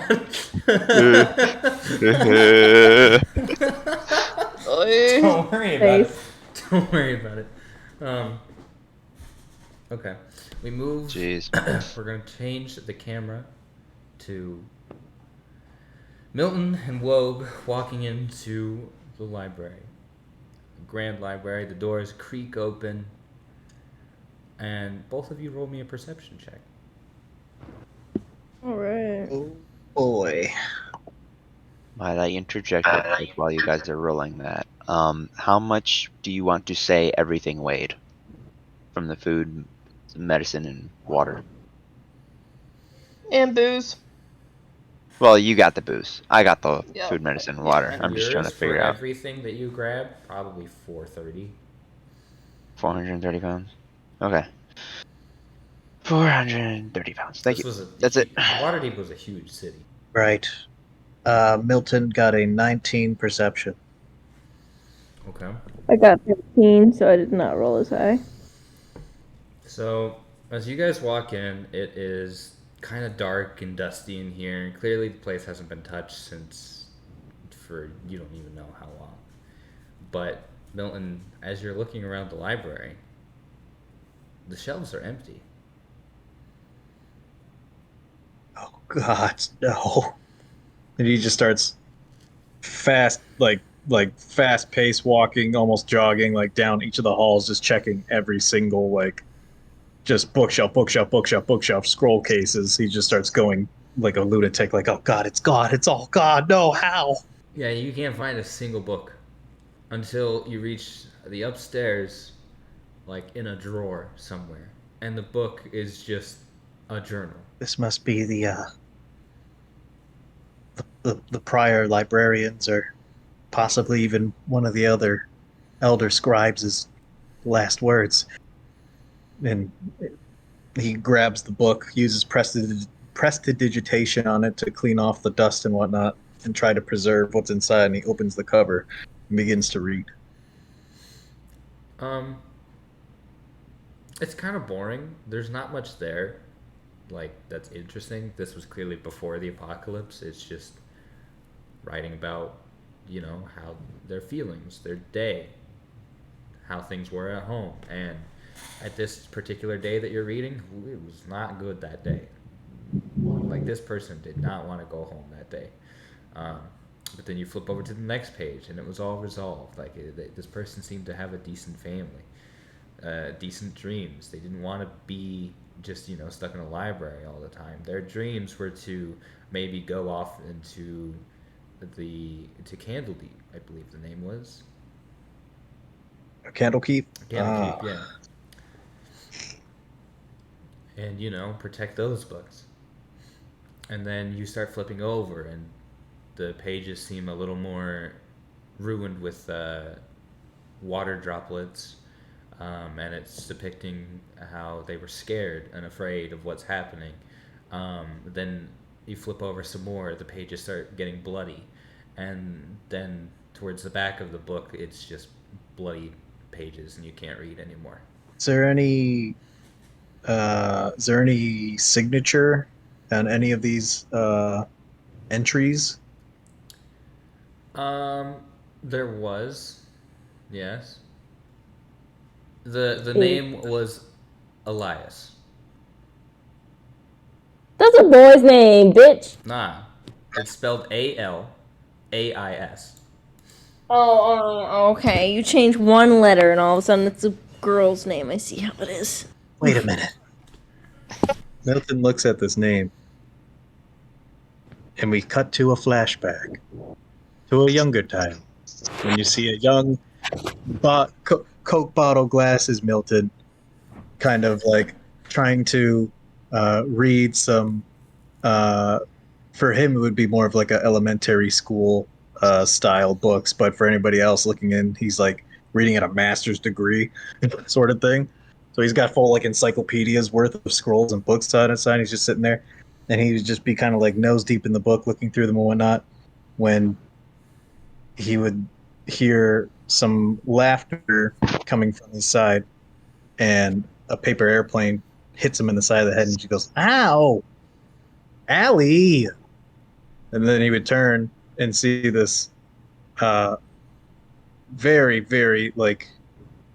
Don't worry about it. Don't worry about it. Okay. We move. Jeez. We're going to change the camera to Milton and Wogue walking into the library. The grand library. The doors creak open. And both of you roll me a perception check. Alright. Oh boy. Might I interject real quick while you guys are rolling that? How much do you want to say everything weighed? From the food, medicine, and water. And booze. Well, you got the booze. I got the Yeah. food, medicine, and water. And I'm just trying to yours figure for out. everything that you grab, probably 430. 430 pounds. Okay. 430 pounds. Thank you. That's it. Waterdeep was a huge city. Right. Milton got a 19 perception. Okay. I got 15, so I did not roll as high. So, as you guys walk in, it is kind of dark and dusty in here. Clearly, the place hasn't been touched since for you don't even know how long. But, Milton, as you're looking around the library, the shelves are empty. Oh God, no! And he just starts fast, like fast-paced walking, almost jogging, like down each of the halls, just checking every single just bookshelf, scroll cases. He just starts going like a lunatic, like, oh God, it's all God, no, how? Yeah, you can't find a single book until you reach the upstairs, like in a drawer somewhere. And the book is just A journal. This must be the prior librarians, or possibly even one of the other elder scribes' last words. And he grabs the book, uses prestidigitation on it to clean off the dust and whatnot, and try to preserve what's inside. And he opens the cover and begins to read. It's kind of boring. There's not much there, like, that's interesting. This was clearly before the apocalypse. It's just writing about, how their feelings, their day, how things were at home, and at this particular day that you're reading, it was not good that day. Like, this person did not want to go home that day. But then you flip over to the next page, and it was all resolved. Like, this person seemed to have a decent family, decent dreams. They didn't want to be just, stuck in a library all the time. Their dreams were to maybe go off into to Candledeep, I believe the name was. Candlekeep? Candlekeep, yeah. And, protect those books. And then you start flipping over, and the pages seem a little more ruined with water droplets, and it's depicting how they were scared and afraid of what's happening. Then you flip over some more, the pages start getting bloody, and then towards the back of the book, it's just bloody pages, and you can't read anymore. Is there any signature on any of these entries? There was, yes. The name was Elias. That's a boy's name, bitch. Nah, it's spelled ALAIS. Oh, okay. You change one letter, and all of a sudden it's a girl's name. I see how it is. Wait a minute. Milton looks at this name, and we cut to a flashback to a younger time when you see a young Coke bottle glasses Milton kind of like trying to read some for him it would be more of like a elementary school style books, but for anybody else looking in, he's like reading at a master's degree sort of thing. So he's got full like encyclopedias worth of scrolls and books side and side. He's just sitting there, and he would just be kind of like nose deep in the book, looking through them and whatnot, when he would hear some laughter coming from his side, and a paper airplane hits him in the side of the head, and she goes, "Ow, Allie!" And then he would turn and see this very, very like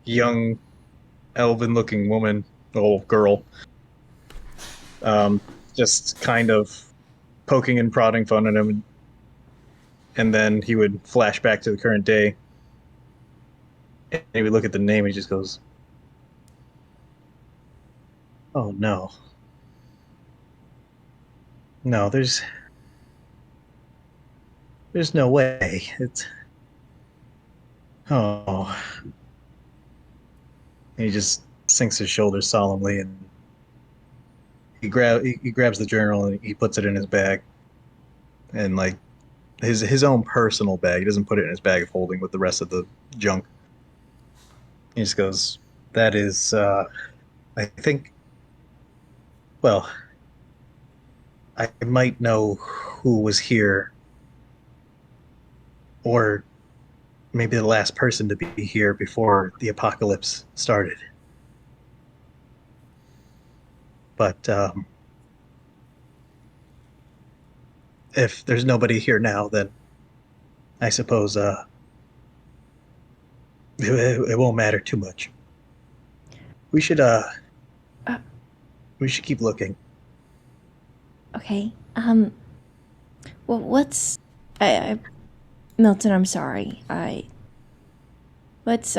young, elven-looking woman, girl, just kind of poking and prodding fun at him, and then he would flash back to the current day, and he would look at the name, and he just goes, "Oh no, no, there's no way. It's oh." And he just sinks his shoulders solemnly, and he grabs the journal and he puts it in his bag, and like his own personal bag. He doesn't put it in his bag of holding with the rest of the junk. He just goes, "That is, I think. Well, I might know who was here, or maybe the last person to be here before the apocalypse started. But if there's nobody here now, then I suppose it won't matter too much. We should keep looking." Okay. Well, Milton, I'm sorry. What's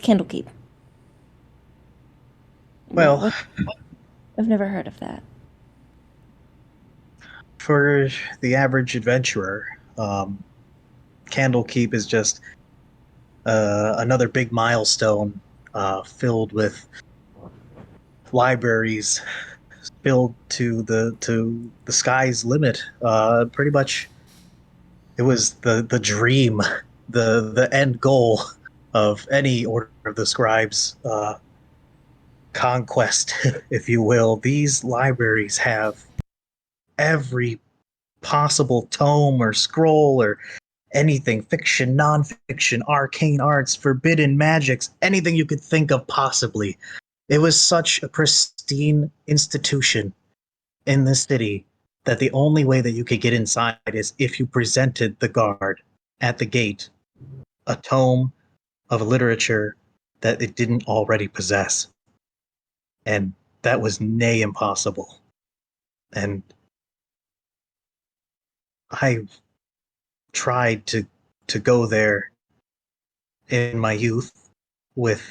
Candlekeep? Well, I've never heard of that. For the average adventurer, Candlekeep is just another big milestone filled with libraries filled to the sky's limit. Pretty much, it was the dream, the end goal of any order of the scribes conquest, if you will. These libraries have every possible tome or scroll or anything, fiction, nonfiction, arcane arts, forbidden magics, anything you could think of possibly. It was such a pristine institution in the city that the only way that you could get inside is if you presented the guard at the gate a tome of literature that it didn't already possess. And that was nay impossible. And I tried to go there in my youth with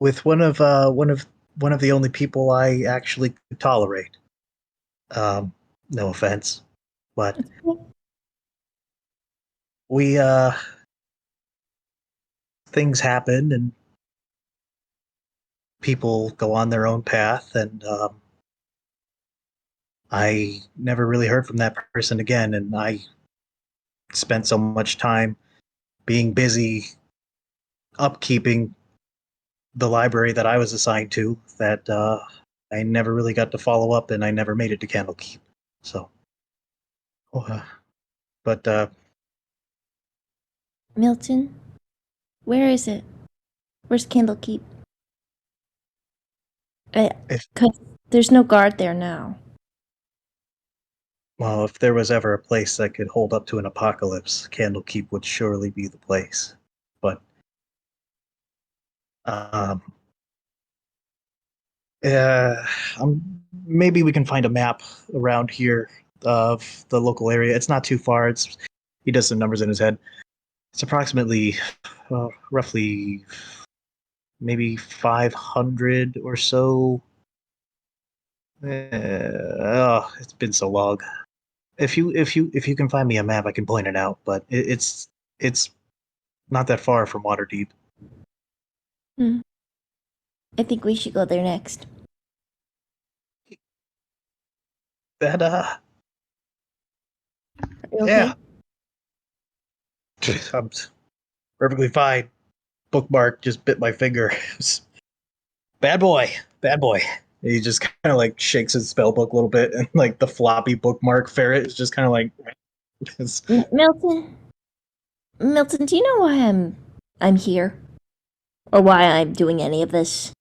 one of the only people I actually could tolerate. No offense, but we things happen and people go on their own path, and I never really heard from that person again, and I spent so much time being busy upkeeping the library that I was assigned to that I never really got to follow up, and I never made it to Candlekeep. So, but Milton, where is it? Where's Candlekeep? Because there's no guard there now. Well, if there was ever a place that could hold up to an apocalypse, Candlekeep would surely be the place. But maybe we can find a map around here of the local area. It's not too far. He does some numbers in his head. It's approximately, roughly, maybe 500 or so. It's been so long. If you can find me a map, I can point it out. But it's not that far from Waterdeep. I think we should go there next. That Are you okay? yeah, I'm perfectly fine. Bookmark just bit my finger. Bad boy, bad boy. He just kind of like shakes his spell book a little bit, and like the floppy bookmark ferret is just kind of like. Milton, do you know why I'm here, or why I'm doing any of this?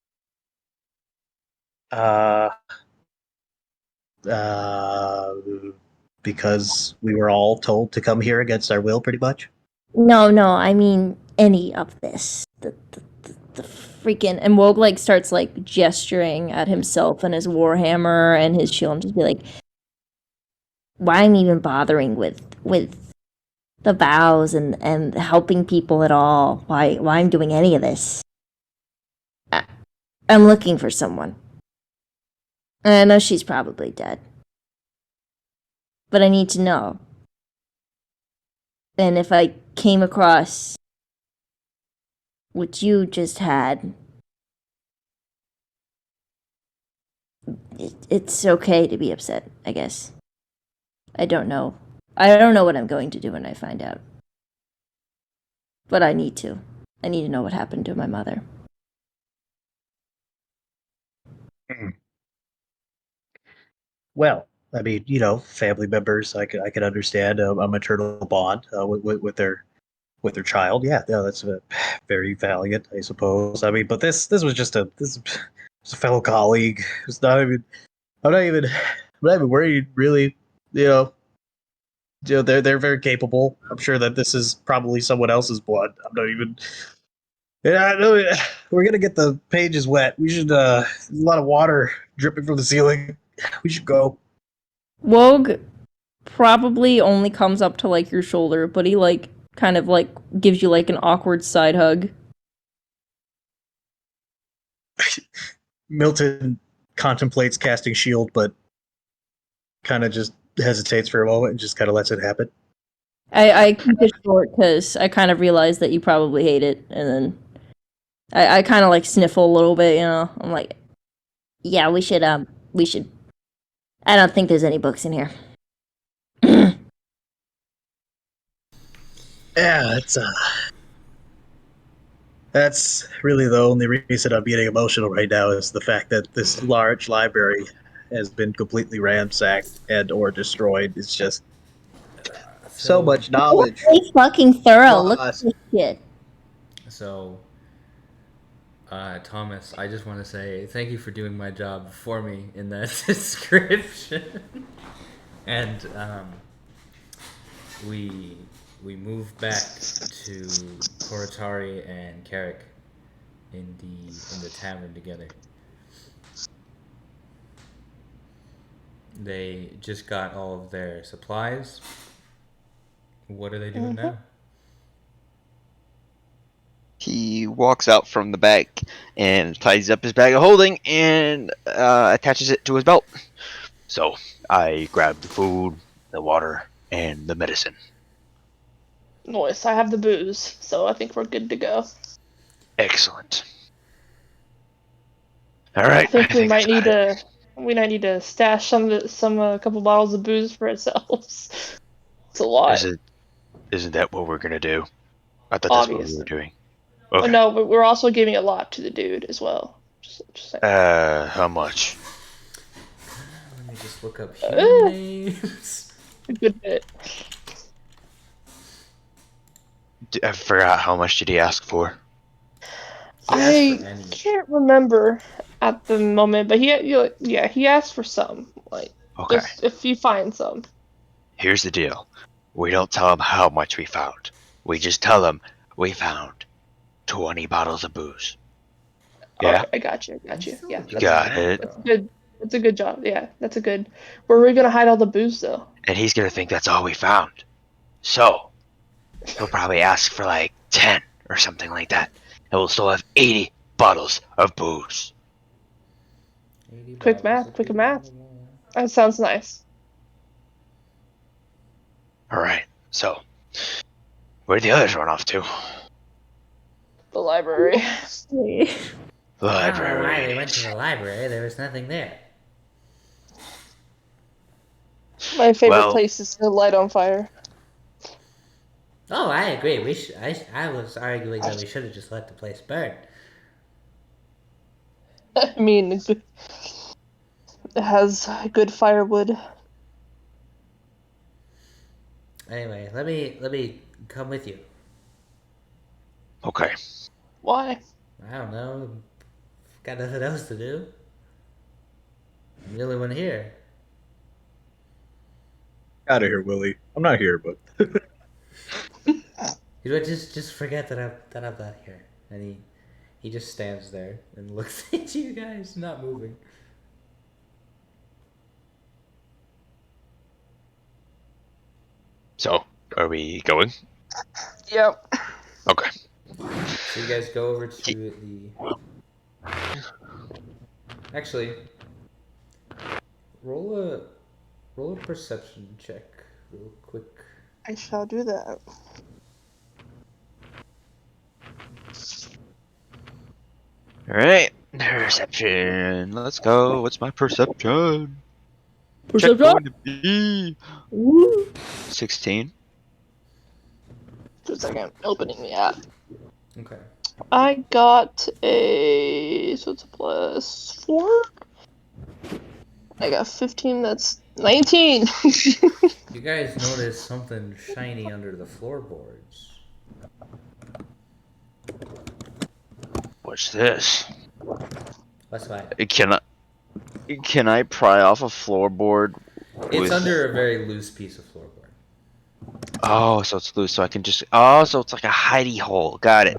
Because we were all told to come here against our will, pretty much. No, I mean any of this. The freaking, and Wogue like starts like gesturing at himself and his warhammer and his shield, and just be like, why I'm even bothering with the vows and helping people at all? Why I'm doing any of this? I'm looking for someone. And I know she's probably dead, but I need to know. And if I came across what you just had, it's okay to be upset, I guess. I don't know. I don't know what I'm going to do when I find out. But I need to. I need to know what happened to my mother. Well, I mean, family members, I could understand a maternal bond with their child. Yeah, that's very valiant, I suppose. I mean, but this was just a fellow colleague. It's not even. I'm not even worried, really. They're very capable. I'm sure that this is probably someone else's blood. I'm not even. Yeah, I know. We're gonna get the pages wet. We should. There's a lot of water dripping from the ceiling. We should go. Wogue probably only comes up to like your shoulder, but he like kind of like gives you like an awkward side hug. Milton contemplates casting shield, but kind of just hesitates for a moment and just kind of lets it happen. I keep it short because I kind of realized that you probably hate it, and then I kind of like sniffle a little bit, you know. I'm like, yeah, we should. I don't think there's any books in here. Yeah, that's really the only reason I'm getting emotional right now is the fact that this large library has been completely ransacked and or destroyed. It's just so much knowledge. Very fucking thorough. Look at Lost. this shit. So, Thomas, I just want to say thank you for doing my job for me in that description. And we move back to Koratari and Carrick in the tavern together. They just got all of their supplies. What are they doing now? He walks out from the back and ties up his bag of holding and attaches it to his belt. So I grab the food, the water, and the medicine. Nice. I have the booze, so I think we're good to go. Excellent. All right. I think we might that's need about it. to stash a couple bottles of booze for ourselves. It's a lot. Isn't that what we're gonna do? I thought that's what we Obviously. were doing. Oh, Okay. no, we're also giving a lot to the dude as well. Just saying. How much? Let me just look up human names. A good bit. I forgot how much did he ask for? He asked for any. Can't remember at the moment, but he asked for some. Like, Okay. just if you find some. Here's the deal. We don't tell him how much we found. We just tell him we found 20 bottles of booze. Yeah? Okay, I got you. Yeah, You got it. that's good. That's a good job. Yeah, that's a good. Where are we gonna hide all the booze though? And he's gonna think that's all we found. So, he'll probably ask for like 10 or something like that. And we'll still have 80 bottles of booze. Quick math. That sounds nice. Alright, so, where'd the others run off to? The library. The I don't know why library. they went to the library. There was nothing there. My favorite Well- place is to light on fire. Oh, I agree. I was arguing that we should have just let the place burn. I mean, it has good firewood. Anyway, let me come with you. Okay. Why? I don't know. Got nothing else to do. I'm the only one here. Out of here, Willie. I'm not here, but You know, just forget that I'm not here. And he just stands there and looks at you guys, not moving. So, are we going? Yep. Okay. So you guys go over to the. Actually, roll a perception check real quick. I shall do that. Alright. Perception. Let's go. What's my perception? Perception? Check going to be Woo. 16. Just a second. Opening the app. Okay. I got so it's a +4. I got 15. That's 19. You guys notice something shiny under the floorboards. What's this? What's that? Can I pry off a floorboard? It's with- under a very loose piece of floorboard. Oh, so it's loose, so I can just. Oh, so it's like a hidey hole. Got it.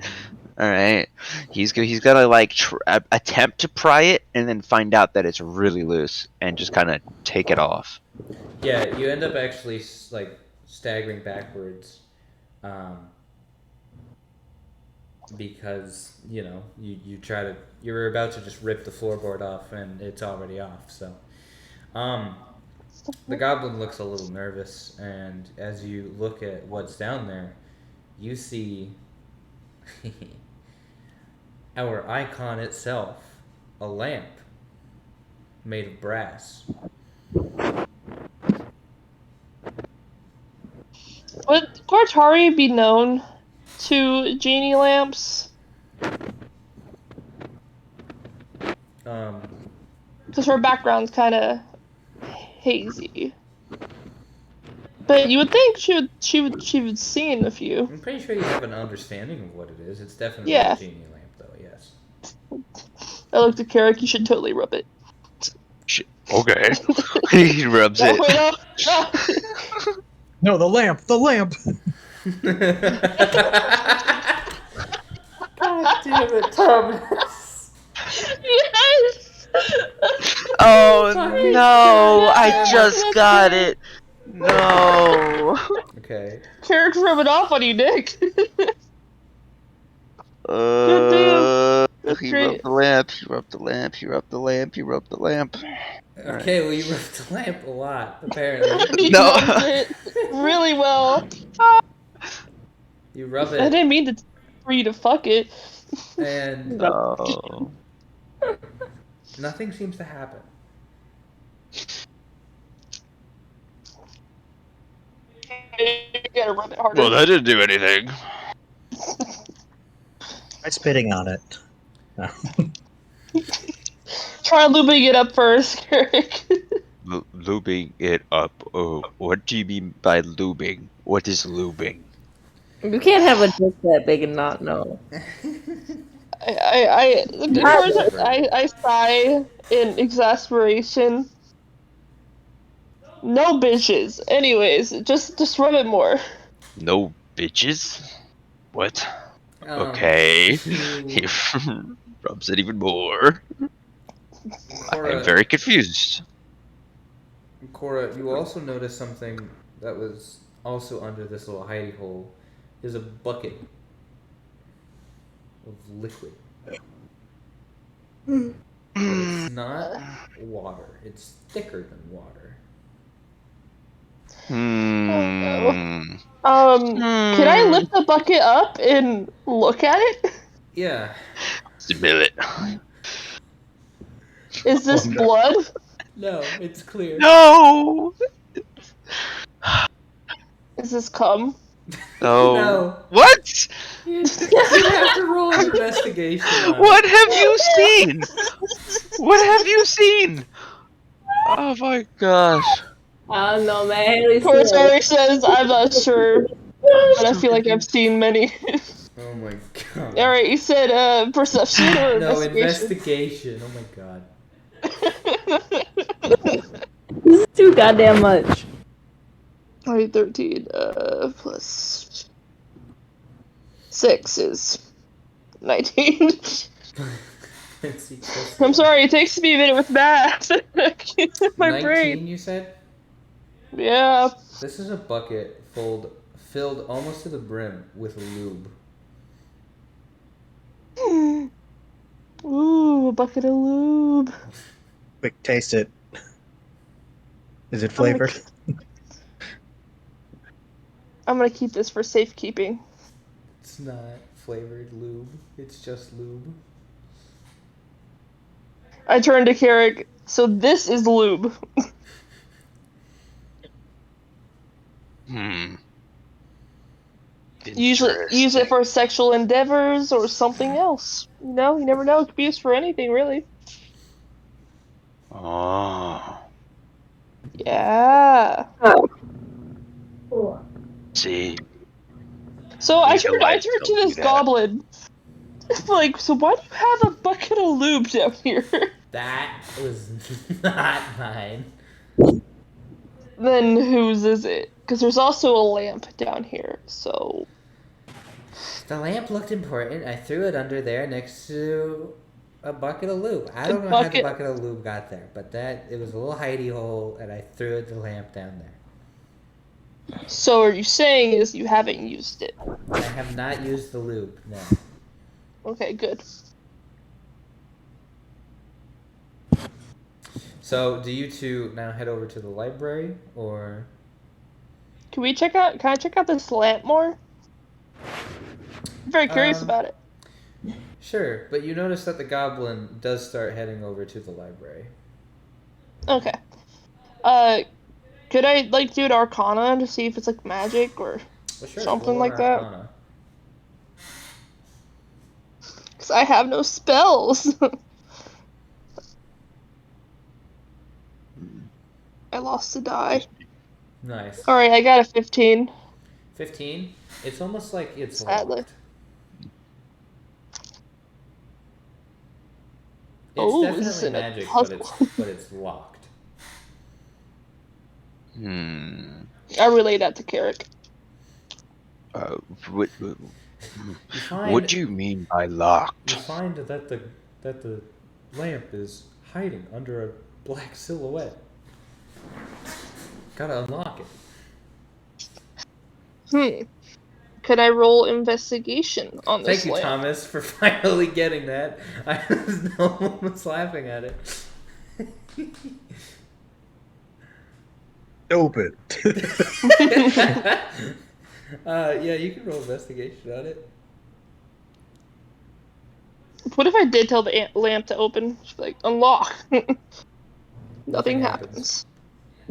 All right. He's gonna like attempt to pry it and then find out that it's really loose and just kind of take it off. Yeah, you end up actually like staggering backwards, because you're about to just rip the floorboard off and it's already off. So, the goblin looks a little nervous, and as you look at what's down there, you see our icon itself, a lamp made of brass. Would Cortari be known to genie lamps? Because her background's kind of hazy. But you would think she would seen a few. I'm pretty sure you have an understanding of what it is. It's definitely Yeah. a genie lamp, though. Yes. I looked at Carrick. You should totally rub it. Okay. He rubs No, it. wait, no. No, the lamp. The lamp. God damn it, Thomas. Yes. Oh Fucking no! I yes, just that's got right. it. No. Okay. Carrick's rubbing off on you, Nick. That's He great. rubbed the lamp. He rubbed the lamp. He rubbed the lamp. He rubbed the lamp. Okay, well, you rubbed the lamp a lot, apparently. He No. rubbed it really well. You rub I it, didn't mean for you to fuck it. and Oh. nothing seems to happen. You gotta rub it harder. Well, that didn't do anything. Try spitting on it. No. Try lubing it up first, Carrick. Lubing it up. Oh, what do you mean by lubing? What is lubing? You can't have a dick that big and not know. I sigh in exasperation. No bitches. Anyways, just rub it more. No bitches? What? you- Okay. He rubs it even more. I'm very confused. Cora, you also noticed something that was also under this little hidey hole. There's a bucket of liquid. But it's not water. It's thicker than water. Hmm. Can I lift the bucket up and look at it? Yeah. Smell it. Is this Oh, no. blood? No, it's clear. No! Is this cum? No. No. What? You have to roll an investigation on it. What have you seen? What have you seen? Oh my gosh. I don't know, man. Cortari says, I'm not sure, but I feel like I've seen many. Oh my god. Alright, you said perception or No, investigation? investigation. Oh my god. This is too goddamn much. Alright, 13 plus 6 is 19. Let's see, plus I'm sorry, it takes me a minute with math. My 19, brain. you said? Yeah. This is a bucket filled almost to the brim with lube. Ooh, a bucket of lube. Quick, taste it. Is it flavored? I'm gonna keep this for safekeeping. It's not flavored lube. It's just lube. I turn to Carrick. So this is lube. Hmm. Use it for sexual endeavors or something else. You know, you never know. It could be used for anything, really. Oh. Yeah. See. So I These turned lights to don't this do that. goblin. Like, so why do you have a bucket of lube down here? That was not mine. Then whose is it? Because there's also a lamp down here, so... The lamp looked important. I threw it under there next to a bucket of lube. I don't know how the bucket of lube got there, but it was a little hidey hole, and I threw the lamp down there. So what you're saying is you haven't used it. I have not used the lube, no. Okay, good. So, do you two now head over to the library, or... Can I check out this lamp more? I'm very curious about it. Sure, but you notice that the goblin does start heading over to the library. Okay. Could I like do an Arcana to see if it's like magic or Well, sure, something roll an like that? Arcana. Because I have no spells. I lost a die. Nice. All right, I got a 15. 15. It's almost like it's Sadly. locked. It's Oh, this is definitely in a magic, puzzle. but it's locked. Hmm. I relay that to Carrick. What You find, what do you mean by locked? You find that the lamp is hiding under a black silhouette. Gotta unlock it. Could I roll investigation on this Thank you, lamp? Thomas, for finally getting that. No one was laughing at it. Open. Yeah, you can roll investigation on it. What if I did tell the lamp to open? Just like, unlock. Nothing happens.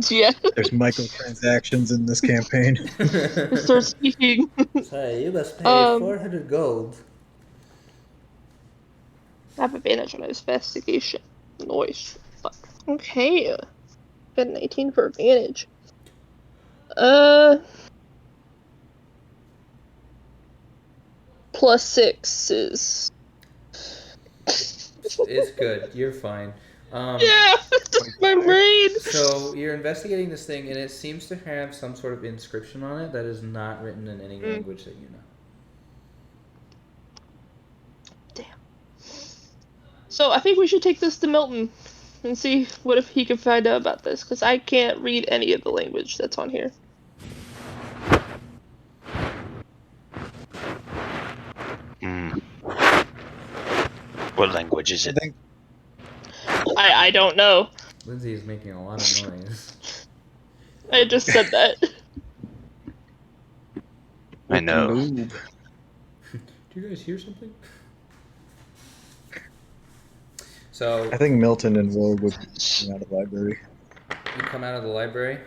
Yeah. There's microtransactions in this campaign. It starts speaking. Sorry, you must pay 400 gold. I have advantage on investigation. Noise. Fuck. Okay. Got an 18 for advantage. Plus 6 is... It's good. You're fine. Yeah! My brain! So you're investigating this thing, and it seems to have some sort of inscription on it that is not written in any language that you know. Damn. So I think we should take this to Milton and see what if he can find out about this, because I can't read any of the language that's on here. What language is it? I don't know. Lindsay is making a lot of noise. I just said that. I know. Do you guys hear something? So I think Milton and Rogue would come out of the library. you come out of the library.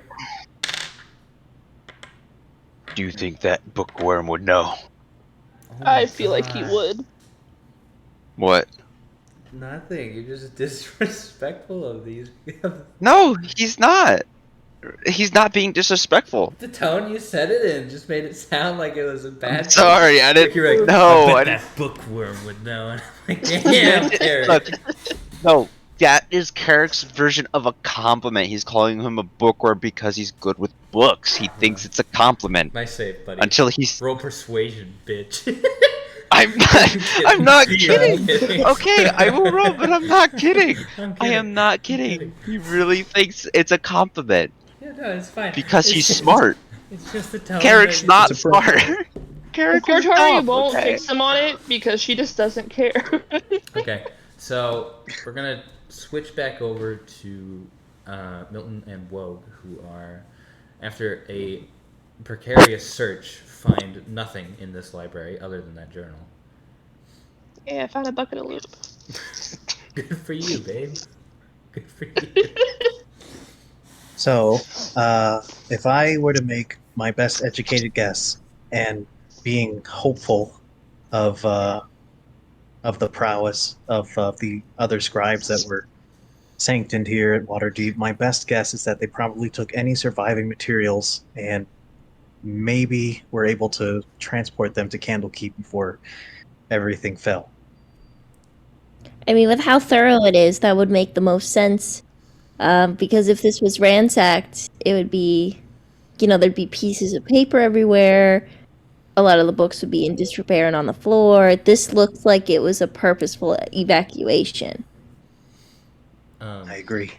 Do you think that bookworm would know? Oh my I feel like he God. would. What? Nothing. You're just disrespectful of these. No, he's not. He's not being disrespectful. The tone you said it in just made it sound like it was a bad. I'm sorry, I didn't. You're like, No, I I bet didn't. that bookworm would know. And I'm like, damn, Derek. Look, no, that is Carrick's version of a compliment. He's calling him a bookworm because he's good with books. He thinks it's a compliment. Nice save, buddy. Until he's. Roll persuasion, bitch. I'm not kidding. kidding. Okay, I will roll, but I'm not kidding. I'm I kidding. am not kidding. He really thinks it's a compliment Yeah, no, it's fine. because It's he's just- smart. It's just the tone. Carrick's that- not It's a smart. Carrick is Cortari dumb, won't okay? fix him on it because she just doesn't care. Okay, so we're gonna switch back over to Milton and Wogue, who are, after a precarious search, find nothing in this library other than that journal. Yeah, I found a bucket of loot. Good for you, babe. Good for you. So, if I were to make my best educated guess, and being hopeful of the prowess of the other scribes that were sanctioned here at Waterdeep, my best guess is that they probably took any surviving materials and maybe were able to transport them to Candlekeep before everything fell. I mean, with how thorough it is, that would make the most sense. Because if this was ransacked, it would be, there'd be pieces of paper everywhere. A lot of the books would be in disrepair and on the floor. This looks like it was a purposeful evacuation. I agree.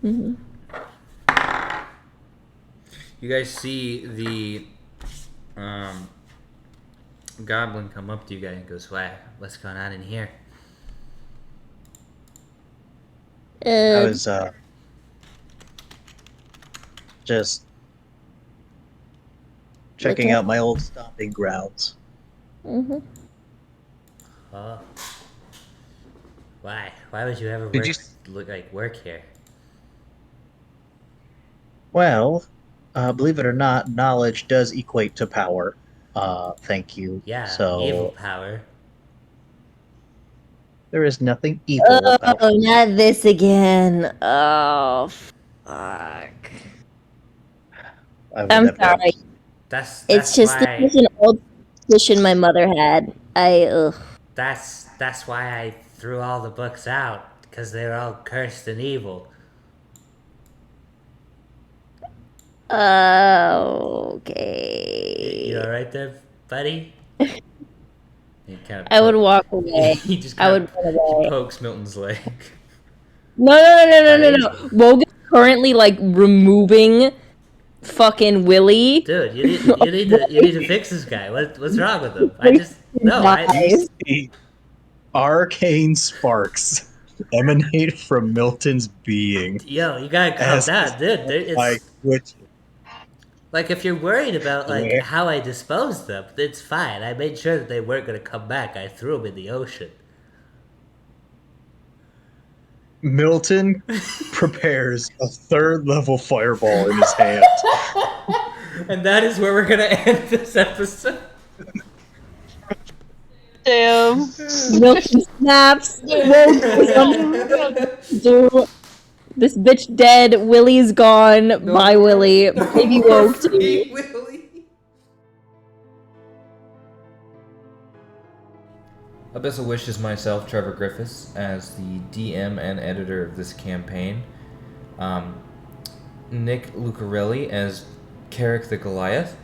Hmm. You guys see the goblin come up to you guys and goes, "Wow, what's going on in here?" I was just checking Looking- out my old stomping grounds. Hmm. Oh. Why? Why would you ever Did work here? Well, believe it or not, knowledge does equate to power. Thank you. Yeah, evil So power. there is nothing evil about Oh, not this again. Oh, fuck. I would I'm never. sorry. That's It's just this why was an old tradition my mother had. that's why I threw all the books out, because they were all cursed and evil. Okay. You all right there, buddy? He kind of I would walk away. he just I kind would of run away. pokes Milton's leg. No. Wogan's currently like removing fucking Willie. Dude, you need to fix this guy. What's wrong with him? Nice. See, arcane sparks emanate from Milton's being. Yo, you gotta calm down, dude. Like, which Like, if you're worried about, like, Yeah. how I disposed them, it's fine. I made sure that they weren't going to come back. I threw them in the ocean. Milton prepares a third level fireball in his hand. And that is where we're going to end this episode. Damn. Milton snaps. Dude, this bitch dead. Willie's gone. Bye, Willie. Baby woke too. Willie. Abyssal wishes myself, Trevor Griffiths, as the DM and editor of this campaign. Nick Lucarelli as Carrick the Goliath.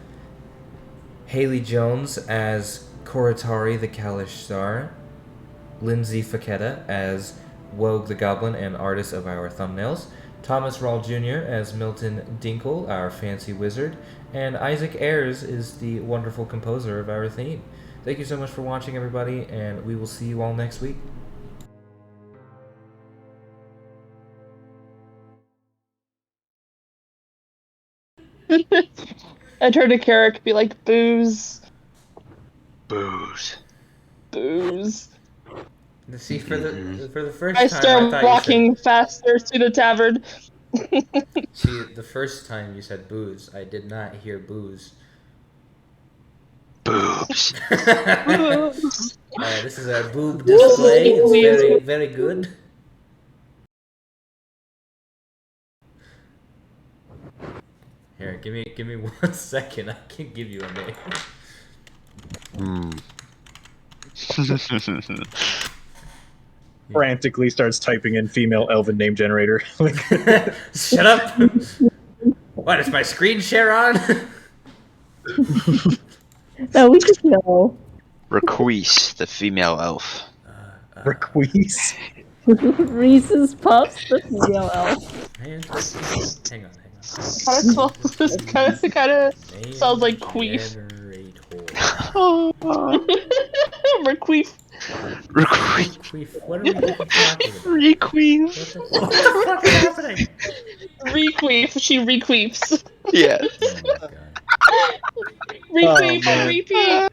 Haley Jones as Koratari the Kalish Star. Lindsay Faketa as Wogue the Goblin and artist of our thumbnails. Thomas Rawl Jr. as Milton Dinkle, our fancy wizard. And Isaac Ayers is the wonderful composer of our theme. Thank you so much for watching, everybody, and we will see you all next week. I turn to Carrick, be like, booze, Booze. booze. See, for the first I time, start thought walking faster to the tavern. See, the first time you said booze, I did not hear booze. Boobs. This is our boob display. It's very, very good. Here, give me 1 second. I can give you a name. Frantically starts typing in female elven name generator. Shut up! What, is my screen share on? No, we just know. Requise, the female elf. Requise. Reese's Puffs, the female elf. Hang on. Kind of sounds like queef. Requeef. Requise. What are we even talking about? Requise. What the fuck is happening? Requeef. She requeefs. Yes. Oh my god. Requeef man. and repeat.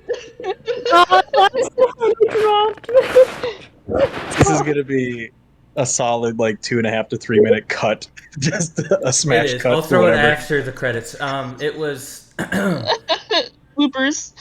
This is gonna be a solid like 2.5 to 3 minute cut. Just a smash It is. cut. We'll for throw it whatever. after the credits. It was Bloopers.